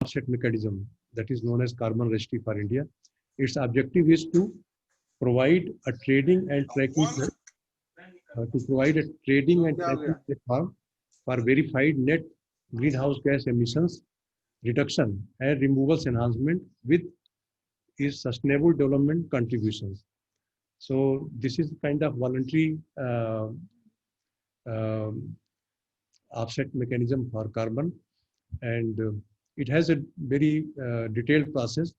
offset mechanism that is known as Carbon Registry for India. Its objective is to provide a trading and tracking platform for verified net greenhouse gas emissions reduction and removals enhancement with its sustainable development contributions. So this is kind of voluntary um, offset mechanism for carbon, and it has a very detailed process.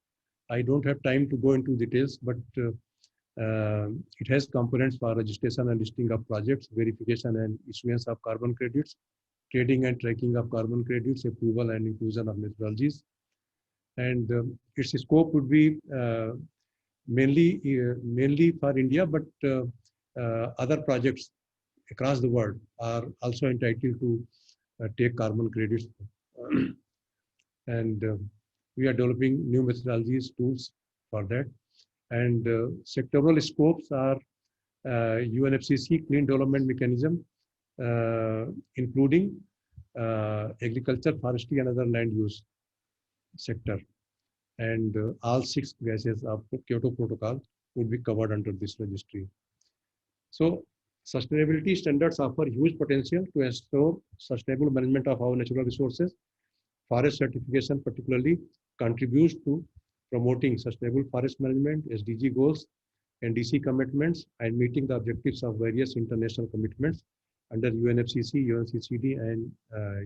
I don't have time to go into details, but it has components for registration and listing of projects, verification and issuance of carbon credits, trading and tracking of carbon credits, approval and inclusion of methodologies. And its scope would be mainly for India, but other projects across the world are also entitled to take carbon credits. And we are developing new methodologies, tools for that. And sectoral scopes are UNFCCC Clean Development Mechanism, including agriculture, forestry, and other land use sector. And all 6 gases of Kyoto Protocol would be covered under this registry. So sustainability standards offer huge potential to ensure sustainable management of our natural resources. Forest certification particularly contributes to promoting sustainable forest management, SDG goals, NDC commitments, and meeting the objectives of various international commitments under UNFCCC, UNCCD, and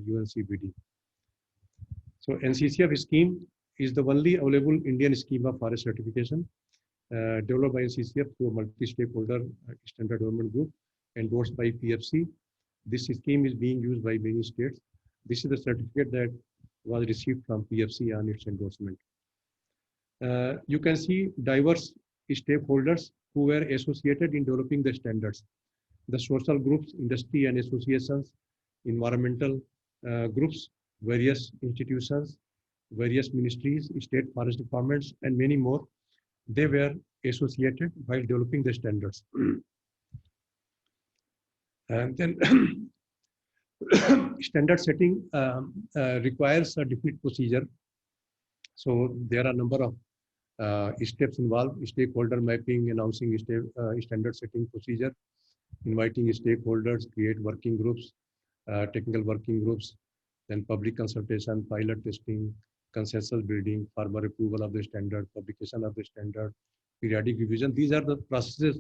UNCBD. So NCCF scheme is the only available Indian scheme of forest certification developed by NCCF through a multi-stakeholder standard development group endorsed by PFC. This scheme is being used by many states. This is the certificate that was received from PFC on its endorsement. You can see diverse stakeholders who were associated in developing the standards. The social groups, industry and associations, environmental groups, various institutions, various ministries, state forest departments, and many more. They were associated while developing the standards. And then standard setting requires a definite procedure. So there are a number of steps involved: stakeholder mapping, announcing standard setting procedure, inviting stakeholders, create working groups, technical working groups, then public consultation, pilot testing, consensus building, formal approval of the standard, publication of the standard, periodic revision. These are the processes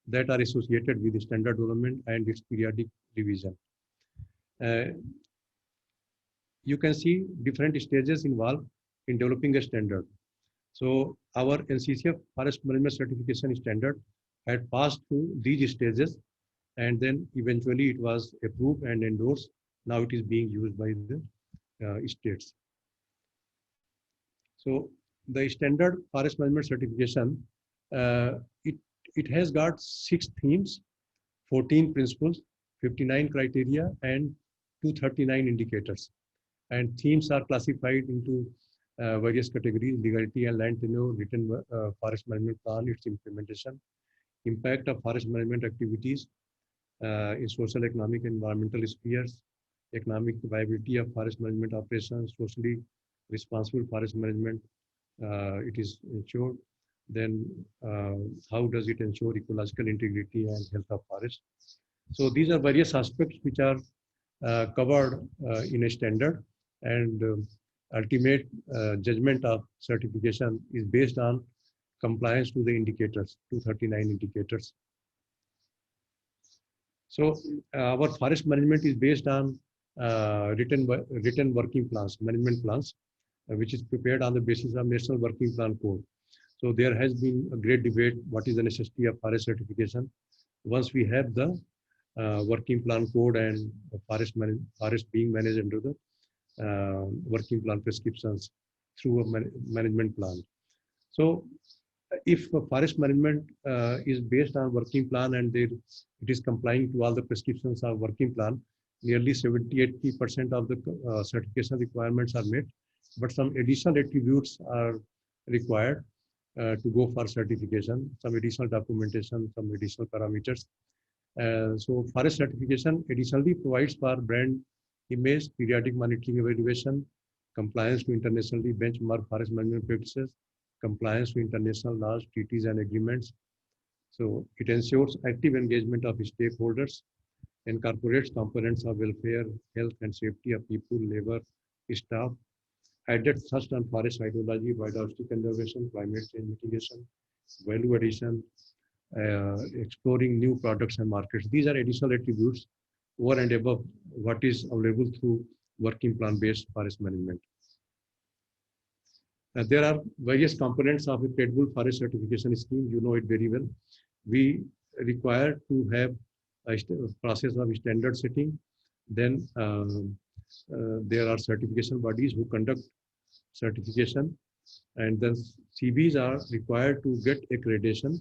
that are associated with the standard development and its periodic revision. You can see different stages involved in developing a standard. So our NCCF Forest Management Certification Standard had passed through these stages, and then eventually it was approved and endorsed. Now it is being used by the states. So the standard forest management certification, it has got 6 themes, 14 principles, 59 criteria, and 239 indicators. And themes are classified into various categories: legality and land tenure, written forest management plan, its implementation, impact of forest management activities in social, economic, and environmental spheres, economic viability of forest management operations, socially responsible forest management, it is ensured. Then how does it ensure ecological integrity and health of forest? So these are various aspects which are covered in a standard, and ultimate judgment of certification is based on compliance to the indicators, 239 indicators. So our forest management is based on written working plans, management plans, which is prepared on the basis of National Working Plan Code. So there has been a great debate: what is the necessity of forest certification? Once we have the working plan code and forest being managed under the working plan prescriptions through a management plan. So if forest management is based on working plan and it is complying to all the prescriptions of working plan, nearly 70-80% of the certification requirements are met, but some additional attributes are required to go for certification, some additional documentation, some additional parameters. So forest certification additionally provides for brand image, periodic monitoring evaluation, compliance to internationally benchmark forest management practices, compliance to international laws, treaties, and agreements. So it ensures active engagement of stakeholders, incorporates components of welfare, health, and safety of people, labor, staff, added thrust on forest hydrology, biodiversity conservation, climate change mitigation, value addition, exploring new products and markets. These are additional attributes over and above what is available through working plan-based forest management. There are various components of a credible forest certification scheme. You know it very well. We require to have a process of standard setting. Then there are certification bodies who conduct certification, and then CBs are required to get accreditation.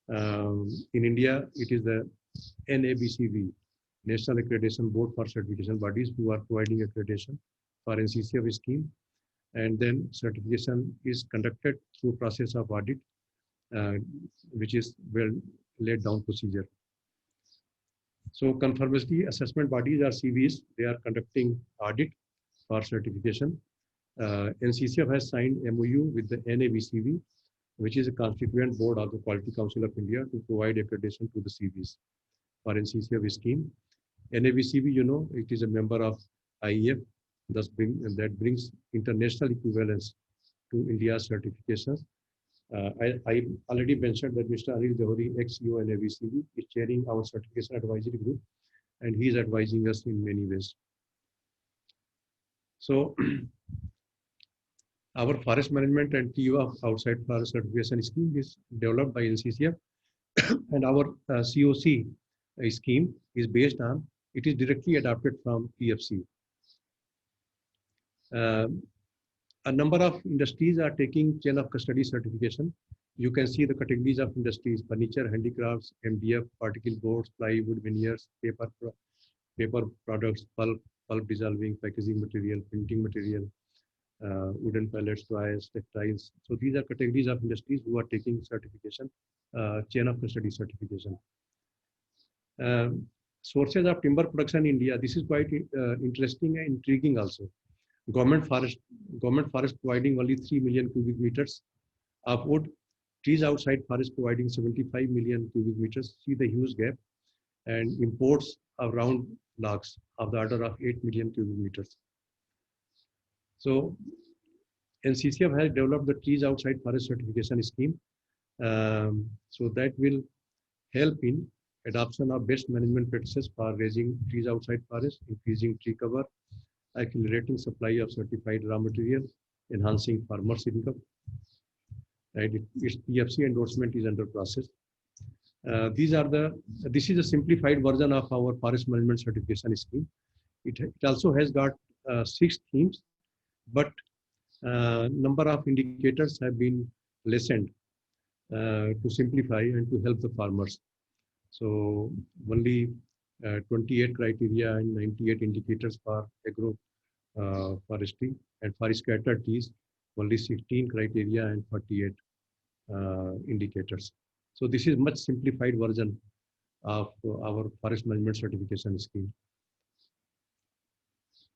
In India, it is the NABCB, National Accreditation Board for Certification Bodies, who are providing accreditation for NCCF scheme. And then certification is conducted through process of audit, which is well laid down procedure. So conformity assessment bodies are CVs. They are conducting audit for certification. NCCF has signed MOU with the NABCB, which is a constituent board of the Quality Council of India, to provide accreditation to the CVs for NCCF scheme. NABCB, you know, it is a member of IEF, thus that brings international equivalence to India's certifications. I already mentioned that Mr. Anil Johari, ex-CEO NABCB, is chairing our certification advisory group, and he is advising us in many ways. So our forest management and TU outside forest certification scheme is developed by NCCF, and our COC scheme is based on, it is directly adopted from PFC. A number of industries are taking chain of custody certification. You can see the categories of industries: furniture, handicrafts, MDF, particle boards, plywood, veneers, paper products, pulp dissolving, packaging material, printing material, wooden pallets, toys, textiles. So these are categories of industries who are taking certification, chain of custody certification. Sources of timber production in India. This is quite interesting and intriguing also. Government forest providing only 3 million cubic meters of wood. Trees outside forest providing 75 million cubic meters. See the huge gap. And imports of round logs of the order of 8 million cubic meters. So NCCF has developed the trees outside forest certification scheme. So that will help in adoption of best management practices for raising trees outside forest, increasing tree cover, accelerating supply of certified raw material, enhancing farmers' income. Right, its PFC endorsement is under process. This is a simplified version of our forest management certification scheme. It also has got 6 themes, but number of indicators have been lessened to simplify and to help the farmers. So only 28 criteria and 98 indicators for agro forestry, and for scattered trees only 16 criteria and 48 indicators. So this is much simplified version of our forest management certification scheme.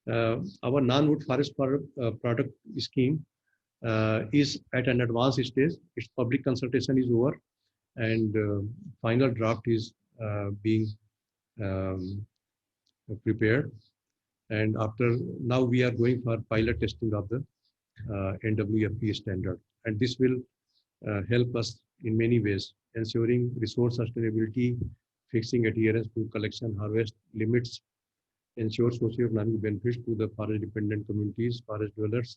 Our non-wood forest product scheme is at an advanced stage. Its public consultation is over, and final draft is being prepared. And now we are going for pilot testing of the NWFP standard, and this will help us in many ways, ensuring resource sustainability, fixing adherence to collection harvest limits, ensure socio-economic benefits to the forest-dependent communities, forest dwellers.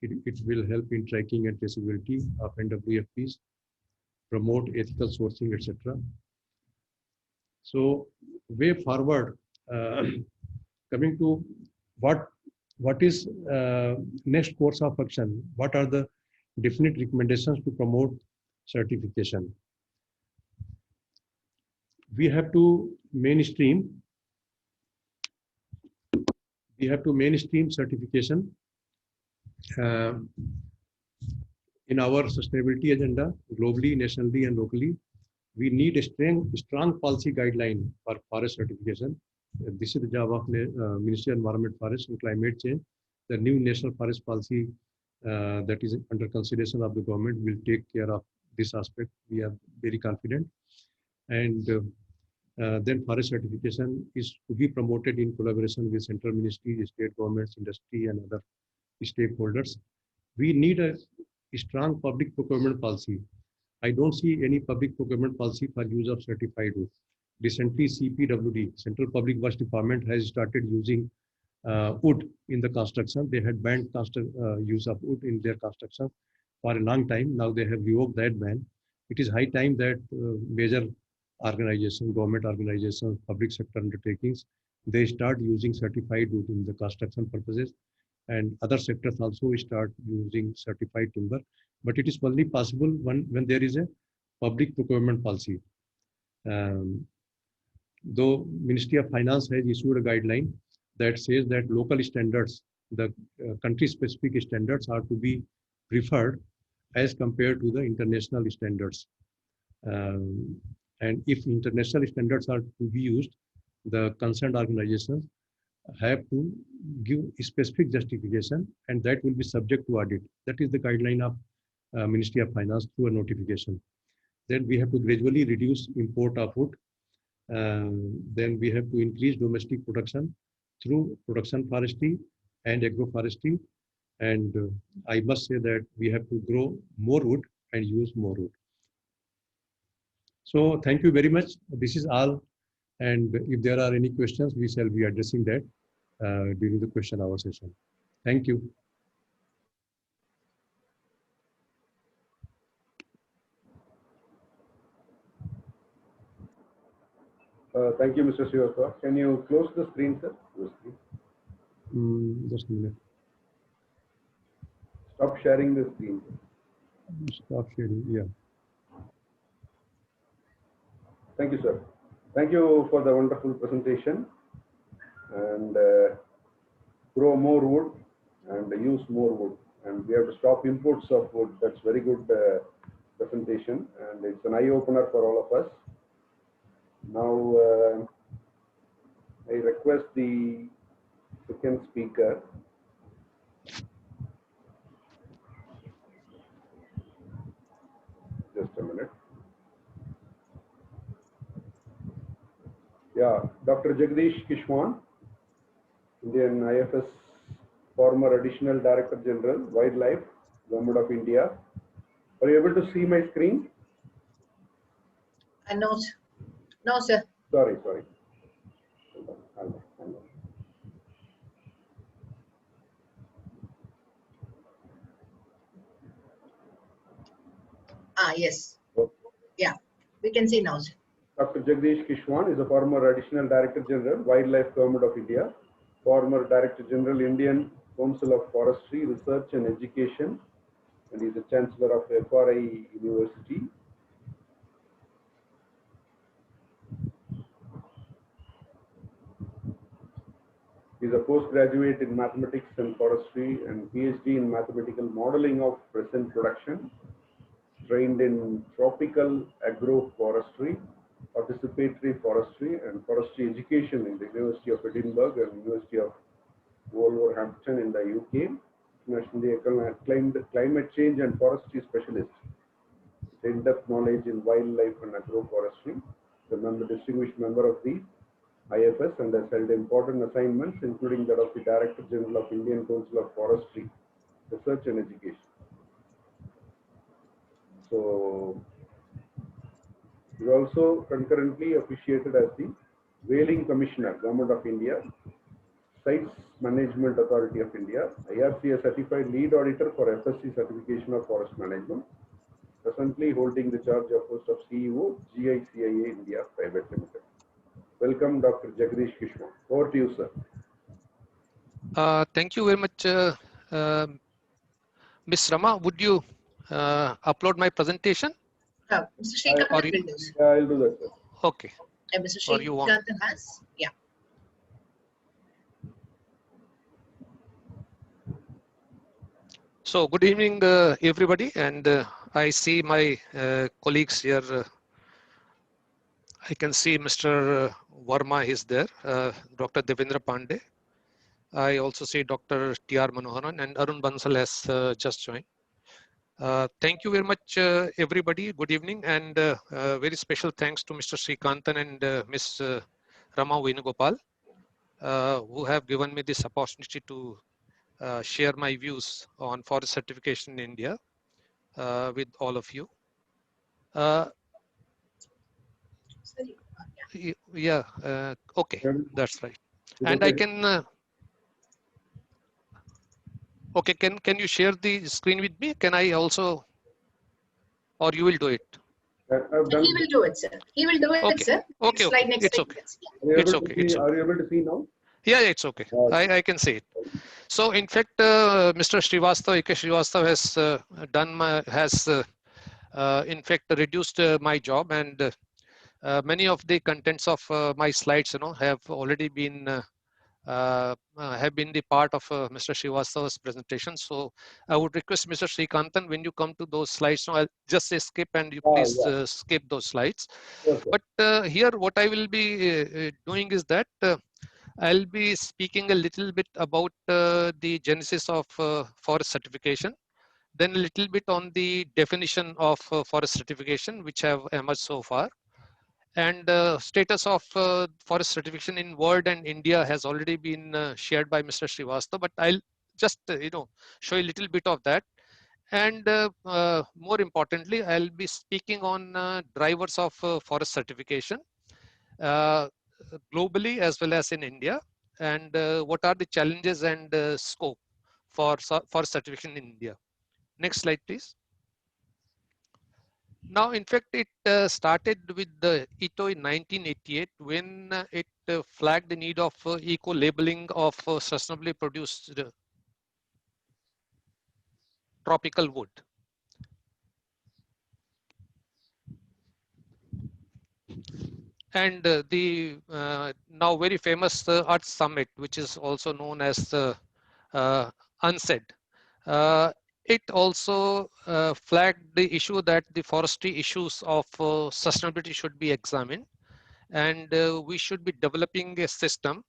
It will help in tracking and traceability of NWFPs, promote ethical sourcing, etc. So, way forward, coming to what is next course of action? What are the definite recommendations to promote certification? We have to mainstream certification in our sustainability agenda, globally, nationally, and locally. We need a strong policy guideline for forest certification. This is the job of Ministry of Environment, Forest and Climate Change. The new National Forest Policy that is under consideration of the government will take care of this aspect. We are very confident. And then forest certification is to be promoted in collaboration with central ministries, state governments, industry, and other stakeholders. We need a strong public procurement policy. I don't see any public procurement policy for use of certified wood. Recently, CPWD, Central Public Works Department, has started using wood in the construction. They had banned use of wood in their construction for a long time. Now they have revoked that ban. It is high time that major organizations, government organizations, public sector undertakings, they start using certified wood in the construction purposes, and other sectors also start using certified timber. But it is only possible when there is a public procurement policy. Though Ministry of Finance has issued a guideline that says that local standards, the country-specific standards are to be preferred as compared to the international standards. And if international standards are to be used, the concerned organizations have to give specific justification, and that will be subject to audit. That is the guideline of Ministry of Finance through a notification. Then we have to gradually reduce import of wood. Then we have to increase domestic production through production forestry and agroforestry. And I must say that we have to grow more wood and use more wood. So thank you very much. This is all. And if there are any questions, we shall be addressing that during the question hour session. Thank you. Thank you, Mr. Srivastava. Can you close the screen, sir? Just a minute. Stop sharing the screen. Stop sharing, yeah. Thank you, sir. Thank you for the wonderful presentation. And grow more wood and use more wood. And we have to stop imports of wood. That's very good presentation. And it's an eye-opener for all of us. Now, I request the second speaker. Just a minute. Yeah, Dr. Jagdish Kishwan, Indian IFS, former Additional Director General, Wildlife, Government of India. Are you able to see my screen? No, no, sir. Sorry. Hold on. Yes. Okay. Yeah, we can see now, sir. Dr. Jagdish Kishwan is a former Additional Director General, Wildlife, Government of India, former Director General, Indian Council of Forestry, Research and Education, and he is the Chancellor of FRI University. He is a postgraduate in Mathematics and Forestry and PhD in Mathematical Modeling of Present Production, trained in Tropical Agroforestry, Participatory Forestry and Forestry Education in the University of Edinburgh and University of Wolverhampton in the UK, nationally acclaimed climate change and forestry specialist, in-depth knowledge in wildlife and agroforestry, the distinguished member of the IFS and has held important assignments including that of the Director General of Indian Council of Forestry, Research and Education. So, he is also concurrently officiated as the Whaling Commissioner, Government of India, Sites Management Authority of India, IRCA Certified Lead Auditor for FSC Certification of Forest Management, presently holding the charge of post of CEO, GICIA India Private Limited. Welcome, Dr. Jagdish Kishwan. Over to you, sir. Thank you very much, Ms. Rama. Would you upload my presentation? Mr. Srikanth will do, sir. Yeah, I'll do that, sir. Okay. Mr. Srikanth has, yeah. So, good evening, everybody. And I see my colleagues here. I can see Mr. Verma is there, Dr. Devendra Pandey. I also see Dr. T.R. Manoharan, and Arun Bansal has just joined. Thank you very much, everybody. Good evening, and very special thanks to Mr. Srikantan and Ms. Rama Venugopal, who have given me this opportunity to share my views on forest certification in India with all of you. Yeah, okay, that's right. And I can, okay, can you share the screen with me? Can I also, or you will do it? He will do it, sir. He will do it, okay. sir. Okay, Slide next it's slide. okay. It's okay. Are you able to see now? Yeah, it's okay. I can see it. So in fact, Mr. Srivastava, A.K. Srivastava has in fact reduced my job, and many of the contents of my slides, have already been the part of Mr. Srivastava's presentation. So I would request Mr. Srikantan, when you come to those slides, I'll just say skip, and you please skip those slides. But here what I will be doing is that I'll be speaking a little bit about the genesis of forest certification, then a little bit on the definition of forest certification, which have emerged so far. And status of forest certification in world and India has already been shared by Mr. Srivastava, but I'll just show a little bit of that. And more importantly, I'll be speaking on drivers of forest certification globally as well as in India, and what are the challenges and scope for certification in India. Next slide, please. Now, in fact, it started with the ITO in 1988 when it flagged the need of eco-labeling of sustainably produced tropical wood. And the now very famous Earth Summit, which is also known as UNCED, it also flagged the issue that the forestry issues of sustainability should be examined, and we should be developing a system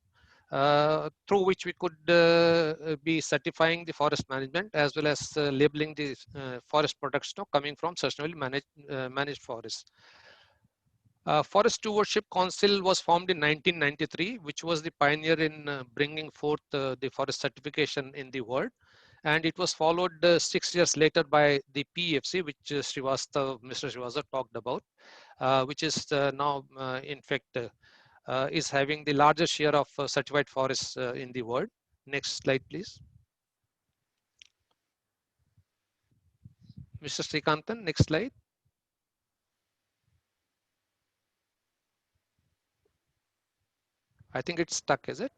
through which we could be certifying the forest management as well as labeling the forest products coming from sustainably managed forests. Forest Stewardship Council was formed in 1993, which was the pioneer in bringing forth the forest certification in the world. And it was followed 6 years later by the PEFC, which Mr. Srivastava talked about, which is now, in fact, is having the largest share of certified forests in the world. Next slide, please. Mr. Srikantan, next slide. I think it's stuck, is it?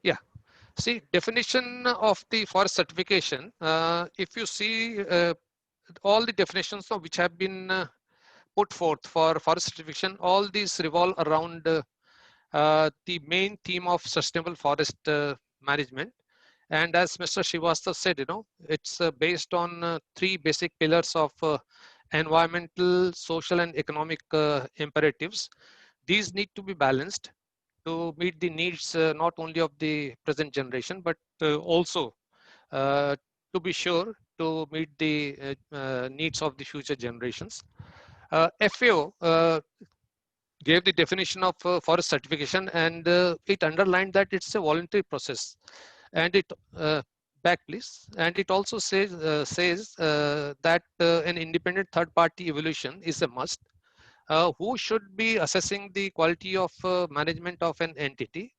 Yeah. See, definition of the forest certification. If you see all the definitions of which have been put forth for forest certification, all these revolve around the main theme of sustainable forest management. And as Mr. Srivastava said, it's based on three basic pillars of environmental, social, and economic imperatives. These need to be balanced to meet the needs not only of the present generation, but also to be sure to meet the needs of the future generations. FAO gave the definition of forest certification, and it underlined that it's a voluntary process. And it back please. And it also says that an independent third-party evaluation is a must. Who should be assessing the quality of management of an entity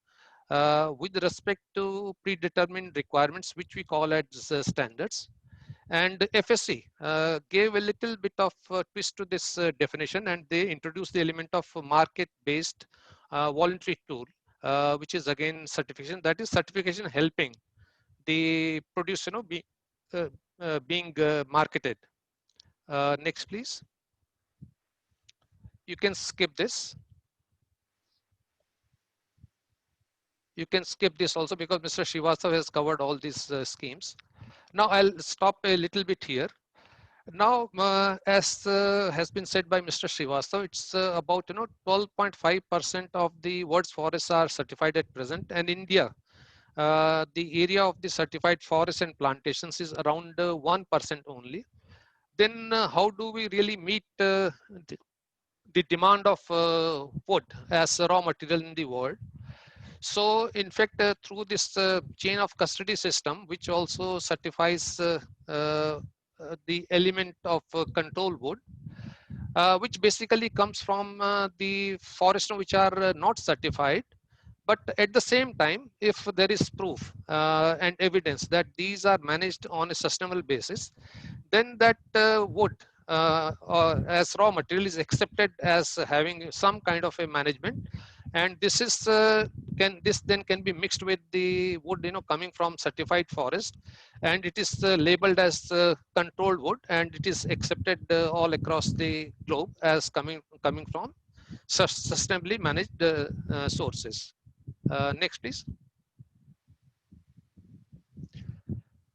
with respect to predetermined requirements, which we call as standards. And FSC gave a little bit of twist to this definition, and they introduced the element of market-based voluntary tool, which is again certification. That is certification helping the produce, being marketed. Next, please. You can skip this. You can skip this also because Mr. Srivastava has covered all these schemes. Now I'll stop a little bit here. Now, as has been said by Mr. Srivastav, it's about 12.5% of the world's forests are certified at present, and India, the area of the certified forests and plantations is around 1% only. Then how do we really meet the demand of wood as a raw material in the world? So in fact, through this chain of custody system, which also certifies the element of control wood, which basically comes from the forests which are not certified. But at the same time, if there is proof and evidence that these are managed on a sustainable basis, then that wood or as raw material is accepted as having some kind of a management, and this is this then can be mixed with the wood coming from certified forest, and it is labeled as controlled wood, and it is accepted all across the globe as coming from sustainably managed sources. Next, please.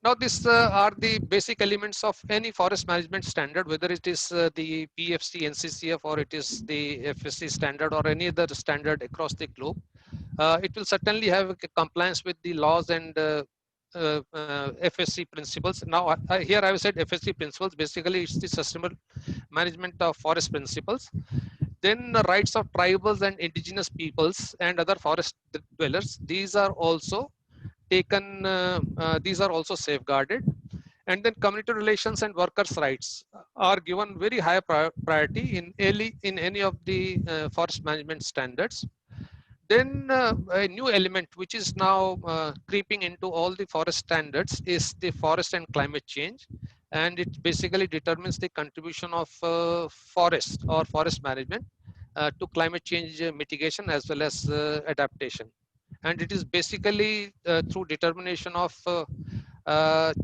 Now, these are the basic elements of any forest management standard, whether it is the PFC, NCCF, or it is the FSC standard or any other standard across the globe. It will certainly have a compliance with the laws and FSC principles. Now, here I have said FSC principles. Basically, it's the sustainable management of forest principles. Then the rights of tribals and indigenous peoples and other forest dwellers. These are also taken, these are also safeguarded. And then community relations and workers' rights are given very high priority in any of the forest management standards. Then a new element which is now creeping into all the forest standards is the forest and climate change. And it basically determines the contribution of forest or forest management to climate change mitigation as well as adaptation. And it is basically through determination of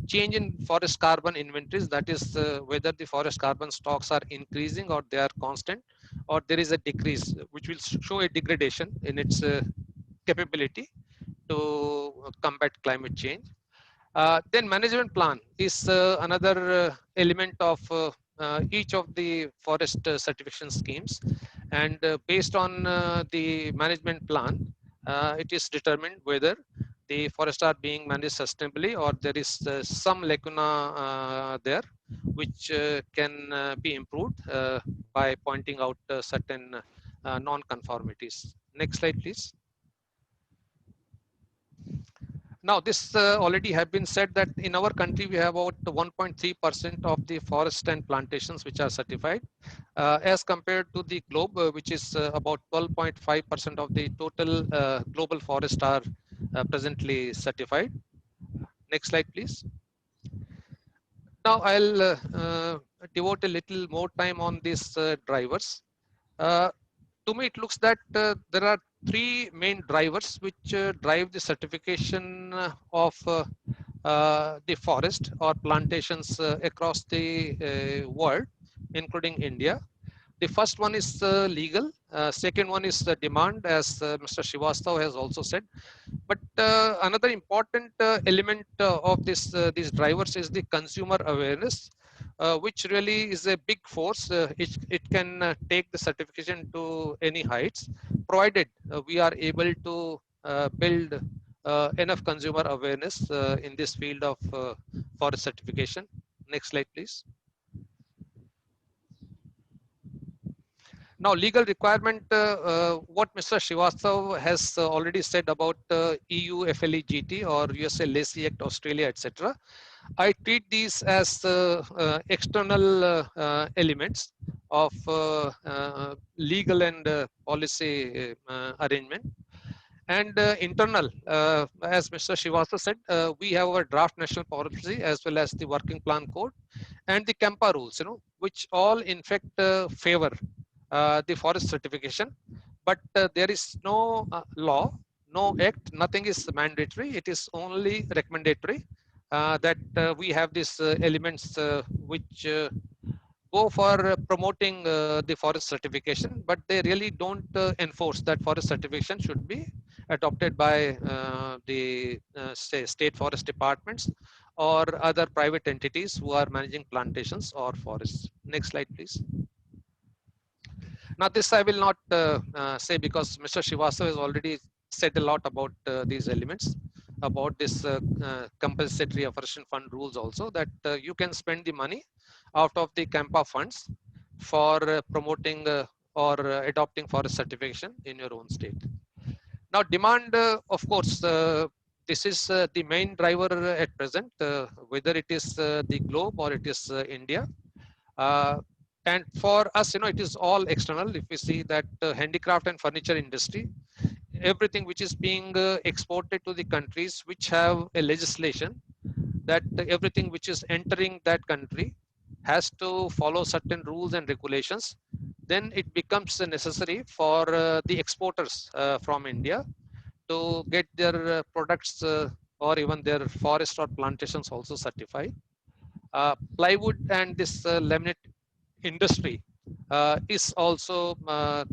change in forest carbon inventories, that is whether the forest carbon stocks are increasing or they are constant, or there is a decrease, which will show a degradation in its capability to combat climate change. Then management plan is another element of each of the forest certification schemes, and based on the management plan, it is determined whether the forests are being managed sustainably or there is some lacuna there which can be improved by pointing out certain non-conformities. Next slide, please. Now, this already have been said that in our country, we have about 1.3% of the forest and plantations which are certified as compared to the globe, which is about 12.5% of the total global forest are presently certified. Next slide, please. Now, I'll devote a little more time on these drivers. To me, it looks that there are three main drivers which drive the certification of the forest or plantations across the world, including India. The first one is legal. Second one is the demand, as Mr. Srivastav has also said. But another important element of these drivers is the consumer awareness, which really is a big force. It can take the certification to any heights, provided we are able to build enough consumer awareness in this field of forest certification. Next slide, please. Now, legal requirement, what Mr. Srivastav has already said about EU FLEGT or USA Lacey Act, Australia, etc. I treat these as external elements of legal and policy arrangement. And internal, as Mr. Srivastav said, we have our draft national policy as well as the working plan code and the CAMPA rules, which all in fact favor the forest certification, but there is no law, no act, nothing is mandatory. It is only recommendatory that we have these elements which go for promoting the forest certification, but they really don't enforce that forest certification should be adopted by the say state forest departments or other private entities who are managing plantations or forests. Next slide, please. Now, this I will not say because Mr. Srivastava has already said a lot about these elements, about this compensatory afforestation fund rules also, that you can spend the money out of the Campa funds for promoting or adopting forest certification in your own state. Now, demand, of course, this is the main driver at present, whether it is the globe or it is India. And for us, it is all external. If we see that handicraft and furniture industry, everything which is being exported to the countries which have a legislation that everything which is entering that country has to follow certain rules and regulations, then it becomes necessary for the exporters from India to get their products or even their forest or plantations also certified. Plywood and this laminate industry is also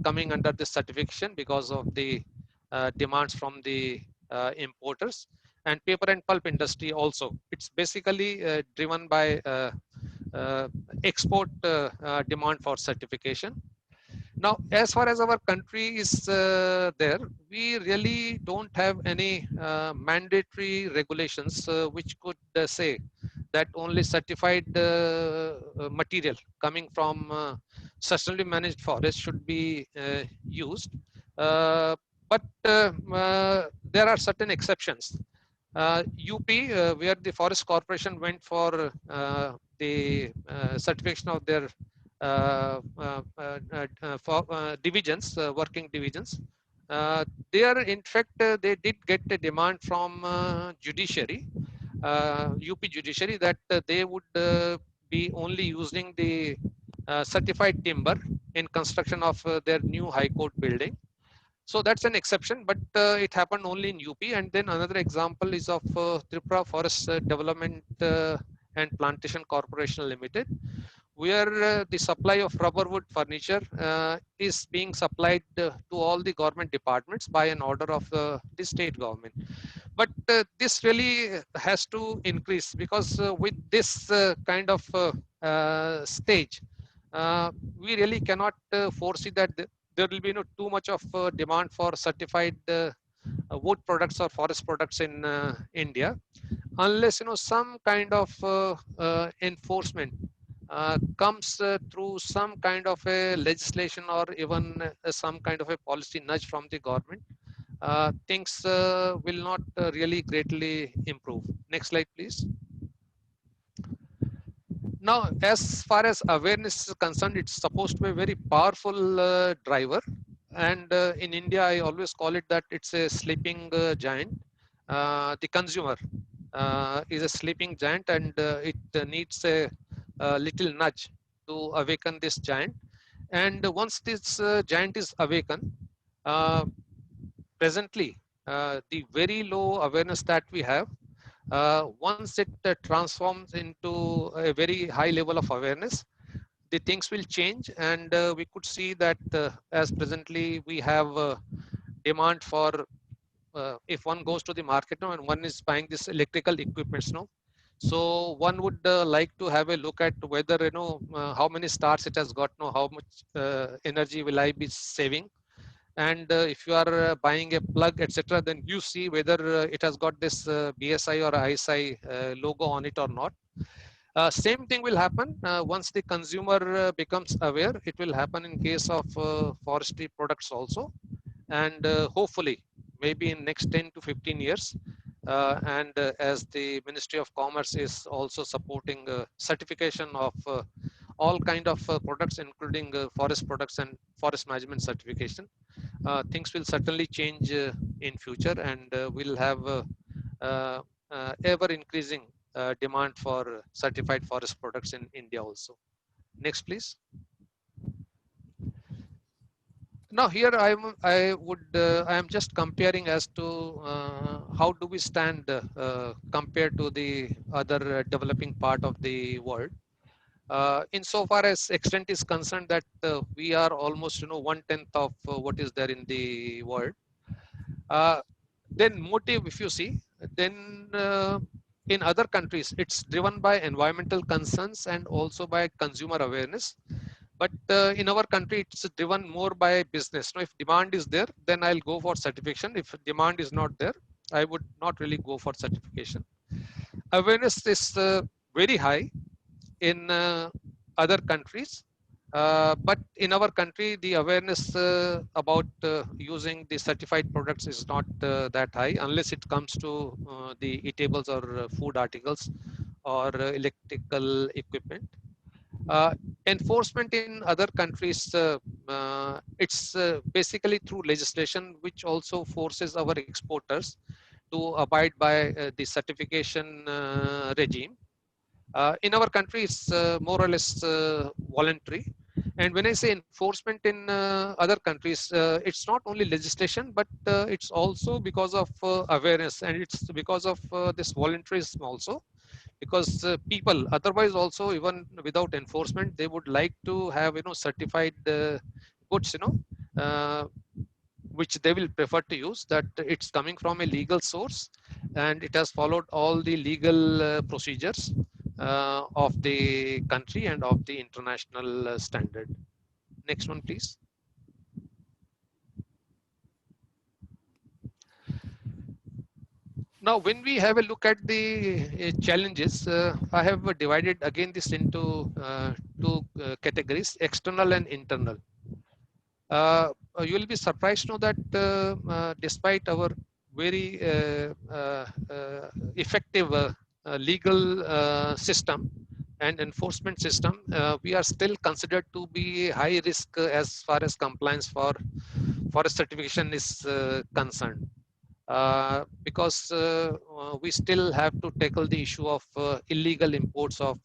coming under this certification because of the demands from the importers, and paper and pulp industry also. It's basically driven by uh, export demand for certification. Now, as far as our country is there, we really don't have any mandatory regulations which could say that only certified material coming from sustainably managed forests should be used. But there are certain exceptions. UP, where the Forest Corporation went for the certification of their for divisions, working divisions. There, in fact, they did get a demand from judiciary, UP judiciary, that they would be only using the certified timber in construction of their new High Court building. So that's an exception, but it happened only in UP. And then another example is of Tripura Forest Development and Plantation Corporation Limited, where the supply of rubber wood furniture is being supplied to all the government departments by an order of the state government. But this really has to increase, because with this kind of stage, we really cannot foresee that there will be too much of demand for certified wood products or forest products in India, unless some kind of enforcement comes through some kind of a legislation or even some kind of a policy nudge from the government. Things will not really greatly improve. Next slide, please. Now, as far as awareness is concerned, it's supposed to be a very powerful driver. And in India, I always call it that it's a sleeping giant. The consumer is a sleeping giant, and it needs a little nudge to awaken this giant. And once this giant is awakened, presently, the very low awareness that we have, once it transforms into a very high level of awareness, the things will change. And we could see that as presently we have demand for, if one goes to the market now and one is buying this electrical equipments now, so one would like to have a look at whether, how many stars it has got now, how much energy will I be saving. And if you are buying a plug, etc., then you see whether it has got this BSI or ISI logo on it or not. Same thing will happen once the consumer becomes aware. It will happen in case of forestry products also. And hopefully, maybe in next 10 to 15 years, and as the Ministry of Commerce is also supporting certification of all kind of products, including forest products and forest management certification, things will certainly change in future, and we'll have ever increasing demand for certified forest products in India also. Next, please. Now here I am just comparing as to how do we stand compared to the other developing part of the world. Insofar as extent is concerned, that we are almost 1/10 of what is there in the world. Then motive, if you see, then in other countries, it's driven by environmental concerns and also by consumer awareness. But in our country, it's driven more by business. Now, if demand is there, then I'll go for certification. If demand is not there, I would not really go for certification. Awareness is very high in other countries. But in our country, the awareness about using the certified products is not that high unless it comes to the eatables or food articles or electrical equipment. Enforcement in other countries, it's basically through legislation, which also forces our exporters to abide by the certification regime. In our country, it's more or less voluntary. And when I say enforcement in other countries, it's not only legislation, but it's also because of awareness, and it's because of this voluntarism also. Because people otherwise also, even without enforcement, they would like to have certified goods, which they will prefer to use, that it's coming from a legal source and it has followed all the legal procedures of the country and of the international standard. Next one, please. Now, when we have a look at the challenges, I have divided again this into two categories, external and internal. You will be surprised to know that despite our very effective legal system and enforcement system, we are still considered to be high risk as far as compliance for forest certification is concerned. Because we still have to tackle the issue of illegal imports of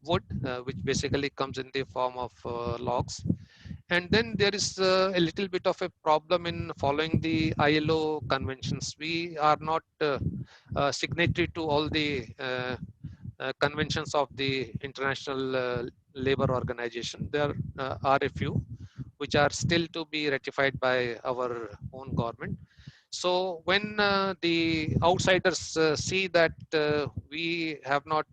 wood, which basically comes in the form of logs. And then there is a little bit of a problem in following the ILO conventions. We are not signatory to all the conventions of the International Labour Organization. There are a few which are still to be ratified by our own government. So when the outsiders see that we have not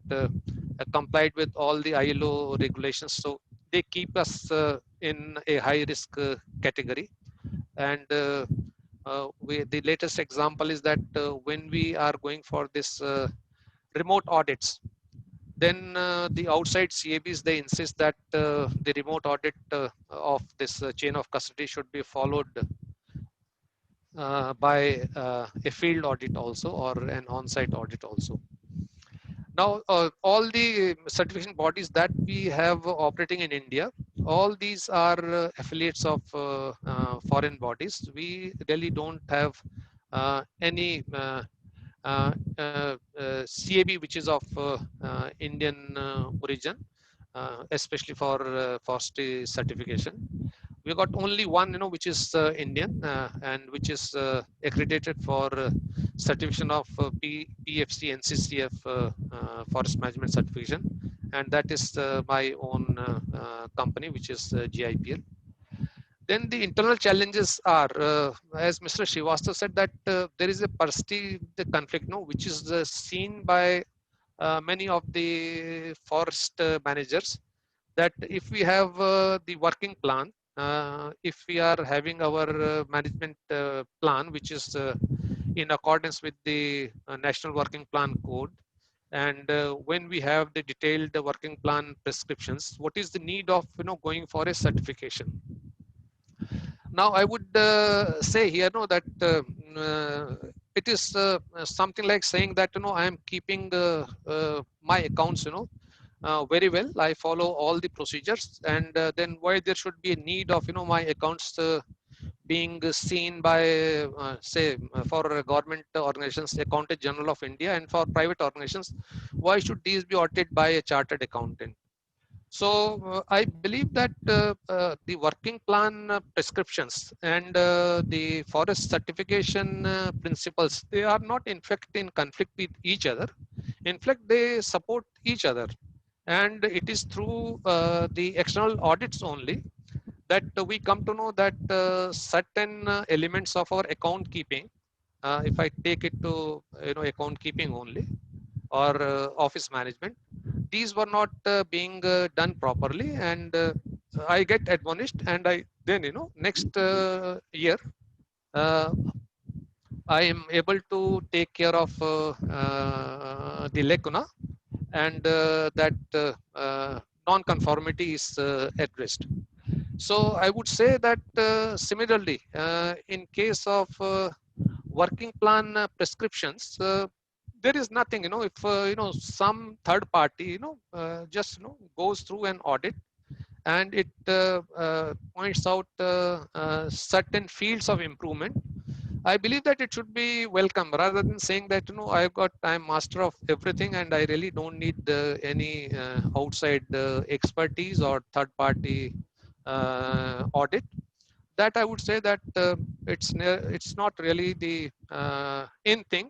complied with all the ILO regulations, so they keep us in a high risk category. And the latest example is that when we are going for this remote audits, then the outside CABs, they insist that the remote audit of this chain of custody should be followed by a field audit also, or an on-site audit also. Now, all the certification bodies that we have operating in India, all these are affiliates of foreign bodies. We really don't have any CAB which is of Indian origin, especially for forestry certification. We got only one, which is Indian and which is accredited for certification of PFC NCCF forest management certification, and that is my own company, which is GIPL. Then the internal challenges are, as Mr. Srivastava said, that there is a perceived conflict, which is seen by many of the forest managers, that if we have the working plan, if we are having our management plan, which is in accordance with the National Working Plan Code, and when we have the detailed working plan prescriptions, what is the need of going for a certification? Now, I would say here that it is something like saying that I am keeping my accounts very well. I follow all the procedures, and then why there should be a need of my accounts being seen by say for government organizations, Accountant General of India, and for private organizations, why should these be audited by a chartered accountant? So I believe that the working plan prescriptions and the forest certification principles, they are not in fact in conflict with each other. In fact, they support each other. And it is through the external audits only that we come to know that certain elements of our account keeping if I take it to account keeping only or office management, these were not being done properly, and I get admonished, and I then next year uh, I am able to take care of the lacuna, and that non-conformity is addressed. So I would say that similarly, in case of working plan prescriptions, there is nothing, if some third party, just goes through an audit, and it points out certain fields of improvement, I believe that it should be welcome, rather than saying that I'm master of everything and I really don't need any outside expertise or third party audit. That I would say that it's not really the in thing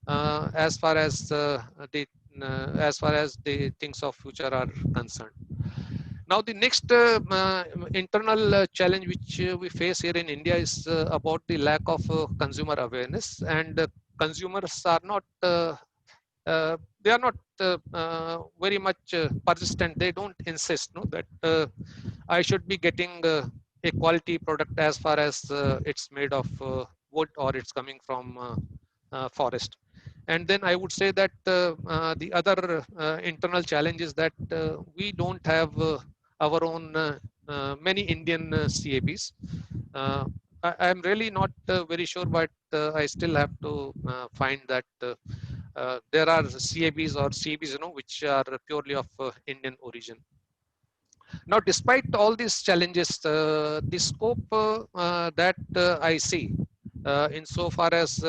the as far as the things of future are concerned. Now, the next internal challenge which we face here in India is about the lack of consumer awareness, and consumers are not they are not very much persistent. They don't insist that I should be getting a quality product as far as it's made of wood or it's coming from forest. And then I would say that the other internal challenge is that we don't have our own many Indian CABs. I am really not very sure, but I still have to find that there are CABs or CABs, which are purely of Indian origin. Now, despite all these challenges, the scope that I see insofar as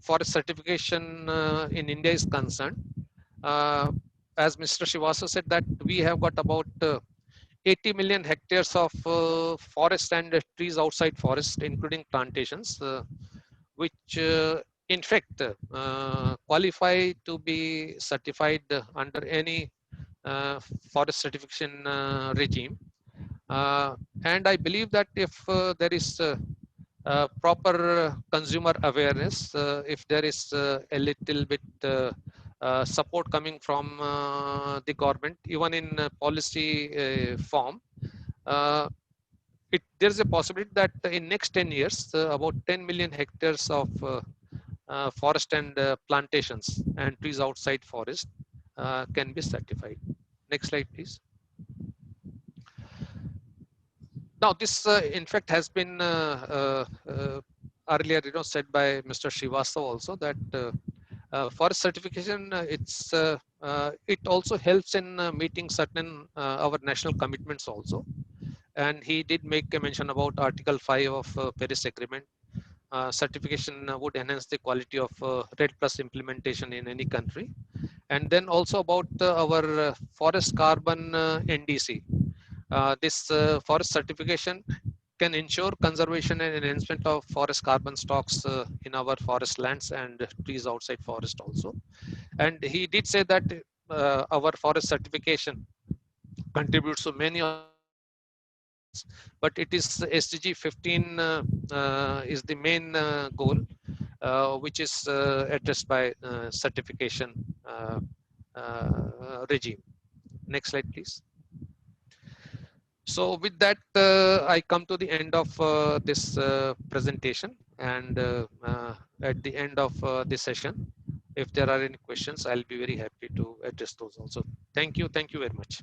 forest certification in India is concerned, as Mr. Srivastava said, that we have got about 80 million hectares of forest and trees outside forest, including plantations, which in fact qualify to be certified under any forest certification regime. And I believe that if there is proper consumer awareness, if there is a little bit support coming from the government, even in policy form, there's a possibility that in next 10 years, about 10 million hectares of forest and plantations and trees outside forest can be certified. Next slide, please. Now, this in fact has been earlier, said by Mr. Srivastava also, that forest certification, it also helps in meeting certain our national commitments also. And he did make a mention about Article 5 of Paris Agreement. Certification would enhance the quality of REDD+ implementation in any country. And then also about our forest carbon NDC. This forest certification can ensure conservation and enhancement of forest carbon stocks in our forest lands and trees outside forest also. And he did say that our forest certification contributes to many, but it is SDG 15 is the main goal, which is addressed by certification regime. Next slide, please. So with that, I come to the end of this presentation, and at the end of this session, if there are any questions, I'll be very happy to address those also. Thank you very much.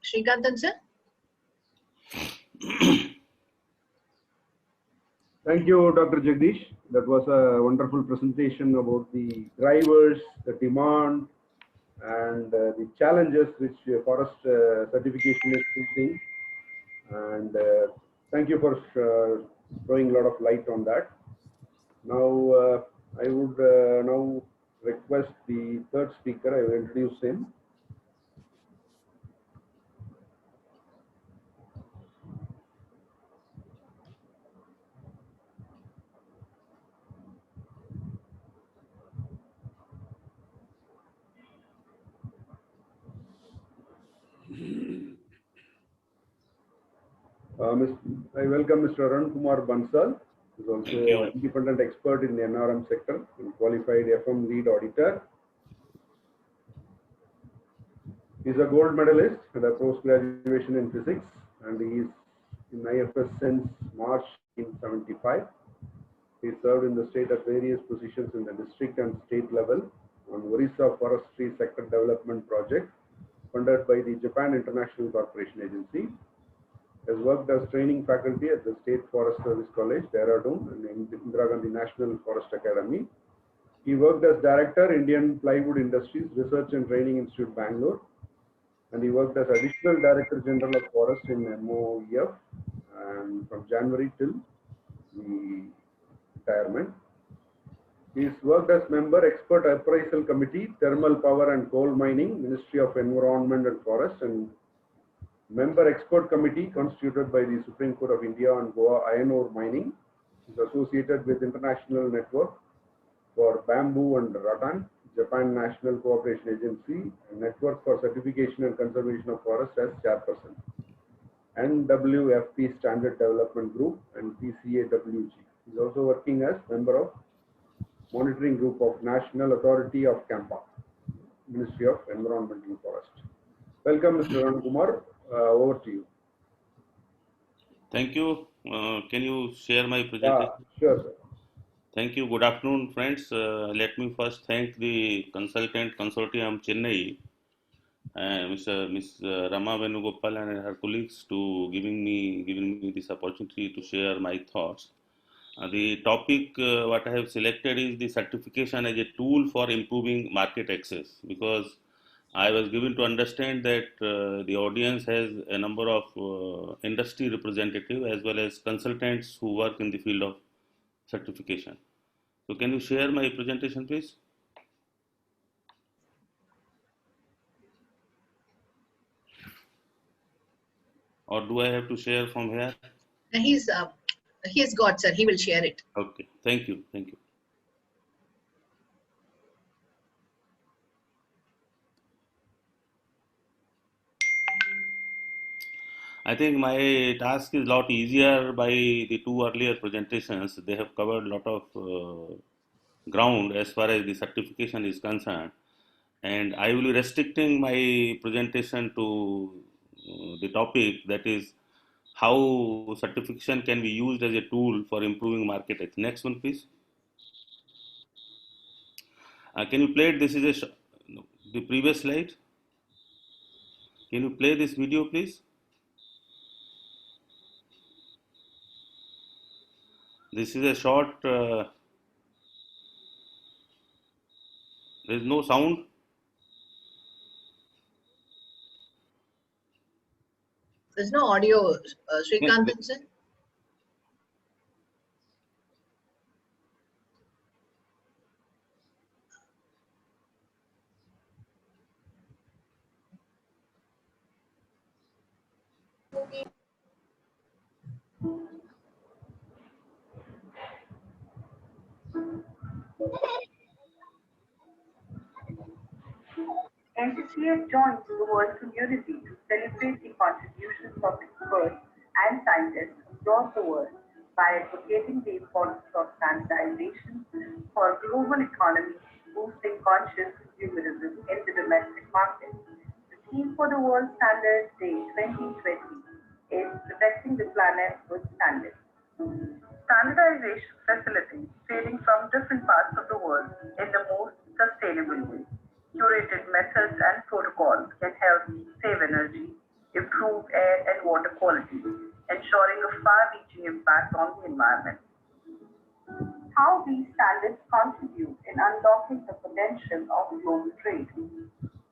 Srikantan sir. Thank you, Dr. Jagdish. That was a wonderful presentation about the drivers, the demand, and the challenges which forest certification is facing. And thank you for throwing a lot of light on that. Now, I would now request the third speaker. I will introduce him, I welcome Mr. Arun Kumar Bansal, who is also Thank you. an independent expert in the NRM sector and qualified FM lead auditor. He is a gold medalist and a post-graduation in physics, and he is in IFS since March 1975. He served in the state at various positions in the district and state level on Orissa Forestry Sector Development Project funded by the Japan International Corporation Agency. Has worked as training faculty at the State Forest Service College, Dehradun, and Indira Gandhi National Forest Academy. He worked as director, Indian Plywood Industries Research and Training Institute, Bangalore, and he worked as additional director general of forest in MOEF, and from January till the retirement. He's worked as member, expert appraisal committee, thermal power and coal mining, Ministry of Environment and Forest, and member expert committee constituted by the Supreme Court of India on Goa iron ore mining. Is associated with International Network for Bamboo and Rattan, Japan National Cooperation Agency, and Network for Certification and Conservation of Forests as chairperson, NWFP Standard Development Group and PCAWG. He is also working as member of monitoring group of National Authority of Campa, Ministry of Environment and Forest. Welcome, Mr. Arun Kumar. Over to you. Thank you. Can you share my presentation? Sure, sir. Thank you. Good afternoon, friends. Let me first thank the consultant consortium Chennai, Ms. Rama Venugopal and her colleagues to giving me this opportunity to share my thoughts. The topic what I have selected is the certification as a tool for improving market access, because I was given to understand that the audience has a number of industry representatives as well as consultants who work in the field of certification. So can you share my presentation, please? Or do I have to share from here? He's got, sir. He will share it. Okay, thank you, thank you. I think my task is a lot easier by the two earlier presentations. They have covered a lot of ground as far as the certification is concerned, and I will be restricting my presentation to the topic, that is how certification can be used as a tool for improving market access. Next one, please. Can you play it? This is the previous slide. Can you play this video, please? This is a short, there is no sound. There's no audio, Srikanth, sir. NCCF joins the world community to celebrate the contributions of experts and scientists across the world by advocating the importance of standardization for global economy, boosting conscious consumerism in the domestic market. The theme for the World Standards Day 2020 is Protecting the Planet with Standards. Standardization facilitates trading from different parts of the world in the most sustainable way. Curated methods and protocols can help save energy, improve air and water quality, ensuring a far-reaching impact on the environment. How these standards contribute in unlocking the potential of global trade.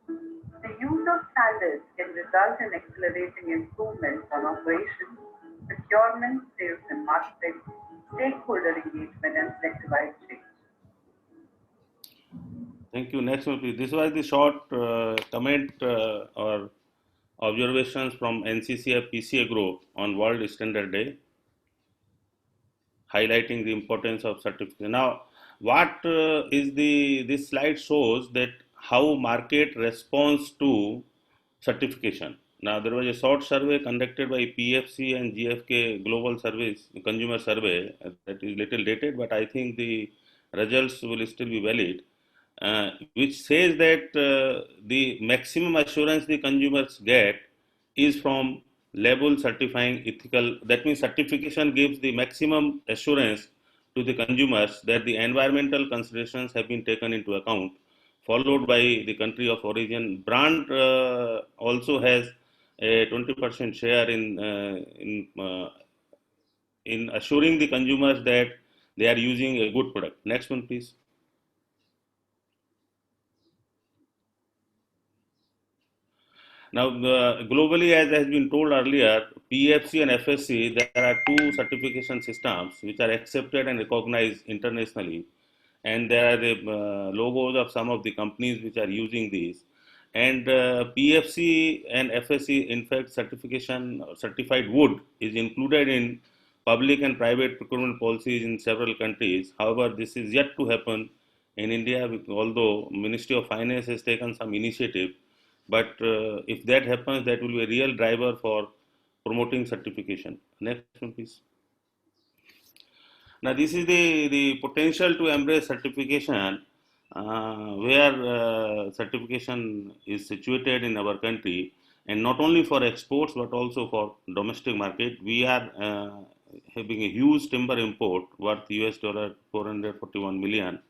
The use of standards can result in accelerating improvements on operations, procurement, sales and marketing, stakeholder engagement, and selectivized change. Thank you. Next one, please. This was the short comment or observations from NCCF PCA group on World Standard Day, highlighting the importance of certification. Now, what this slide shows that how market responds to certification. Now, there was a short survey conducted by PFC and GFK Global Service Consumer Survey that is little dated, but I think the results will still be valid, which says that the maximum assurance the consumers get is from label certifying ethical. That means certification gives the maximum assurance to the consumers that the environmental considerations have been taken into account, followed by the country of origin. Brand also has a 20% share in assuring the consumers that they are using a good product. Next one, please. Now, globally, as has been told earlier, PFC and FSC, there are two certification systems which are accepted and recognized internationally. And there are the logos of some of the companies which are using these. And PFC and FSC, in fact, certified wood is included in public and private procurement policies in several countries. However, this is yet to happen in India, although Ministry of Finance has taken some initiative. But if that happens, that will be a real driver for promoting certification. Next one, please. Now, this is the potential to embrace certification, where certification is situated in our country, and not only for exports but also for domestic market. We are having a huge timber import worth US dollar 441 million,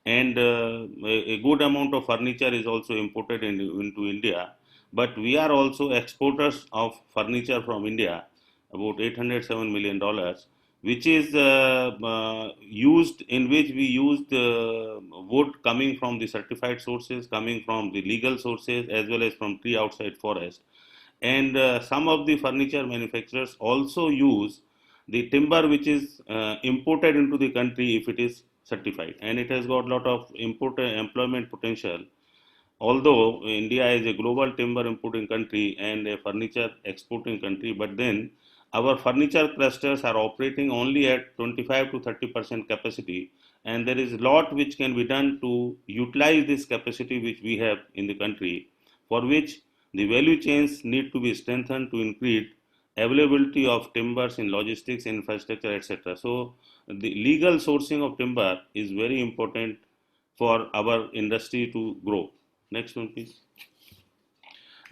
and a good amount of furniture is also imported into India. But we are also exporters of furniture from India, about $807 million, which is used, in which we used wood coming from the certified sources, coming from the legal sources, as well as from tree outside forest. And some of the furniture manufacturers also use the timber which is imported into the country if it is certified, and it has got a lot of employment potential. Although India is a global timber importing country and a furniture exporting country, but then our furniture clusters are operating only at 25 to 30% capacity, and there is a lot which can be done to utilize this capacity which we have in the country, for which the value chains need to be strengthened to increase availability of timbers in logistics, infrastructure, etc. So the legal sourcing of timber is very important for our industry to grow. Next one, please.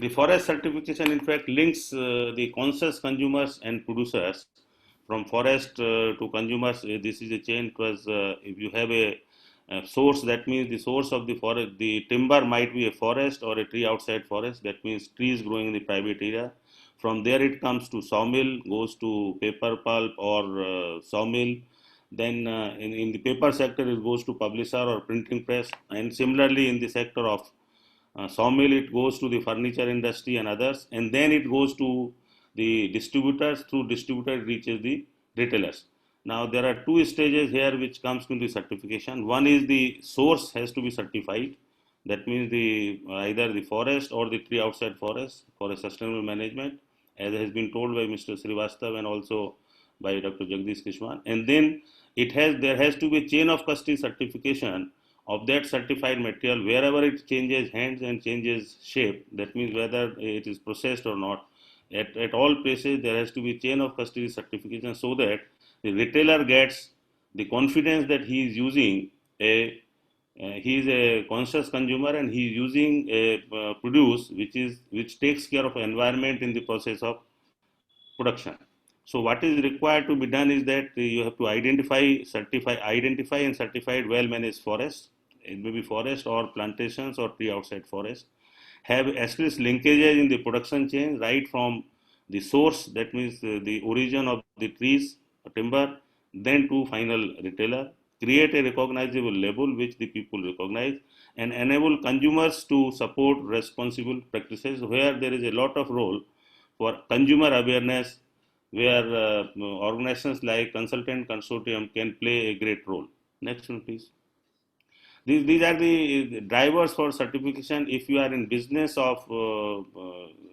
The forest certification, in fact, links the conscious consumers and producers from forest to consumers. This is a chain. Because if you have a source, that means the source of the forest, the timber might be a forest or a tree outside forest. That means trees growing in the private area. From there, it comes to sawmill, goes to paper pulp or sawmill. Then in the paper sector, it goes to publisher or printing press. And similarly, in the sector of sawmill, it goes to the furniture industry and others, and then it goes to the distributors. Through distributor, it reaches the retailers. Now, there are two stages here which comes to the certification. One is the source has to be certified. That means either the forest or the tree outside forest for a sustainable management, as has been told by Mr. Srivastav and also by Dr. Jagdish Kishwan. And then there has to be a chain of custody certification of that certified material wherever it changes hands and changes shape. That means whether it is processed or not. At all places, there has to be chain of custody certification, so that the retailer gets the confidence that he is using he is a conscious consumer and he is using a produce which takes care of environment in the process of production. So what is required to be done is that you have to identify and certified well-managed forests. It may be forest or plantations or tree outside forest. Have at least linkages in the production chain right from the source, that means the origin of the trees, timber, then to final retailer. Create a recognizable label which the people recognize, and enable consumers to support responsible practices, where there is a lot of role for consumer awareness, where organizations like Consultant Consortium can play a great role. Next one, please. These are the drivers for certification. If you are in business of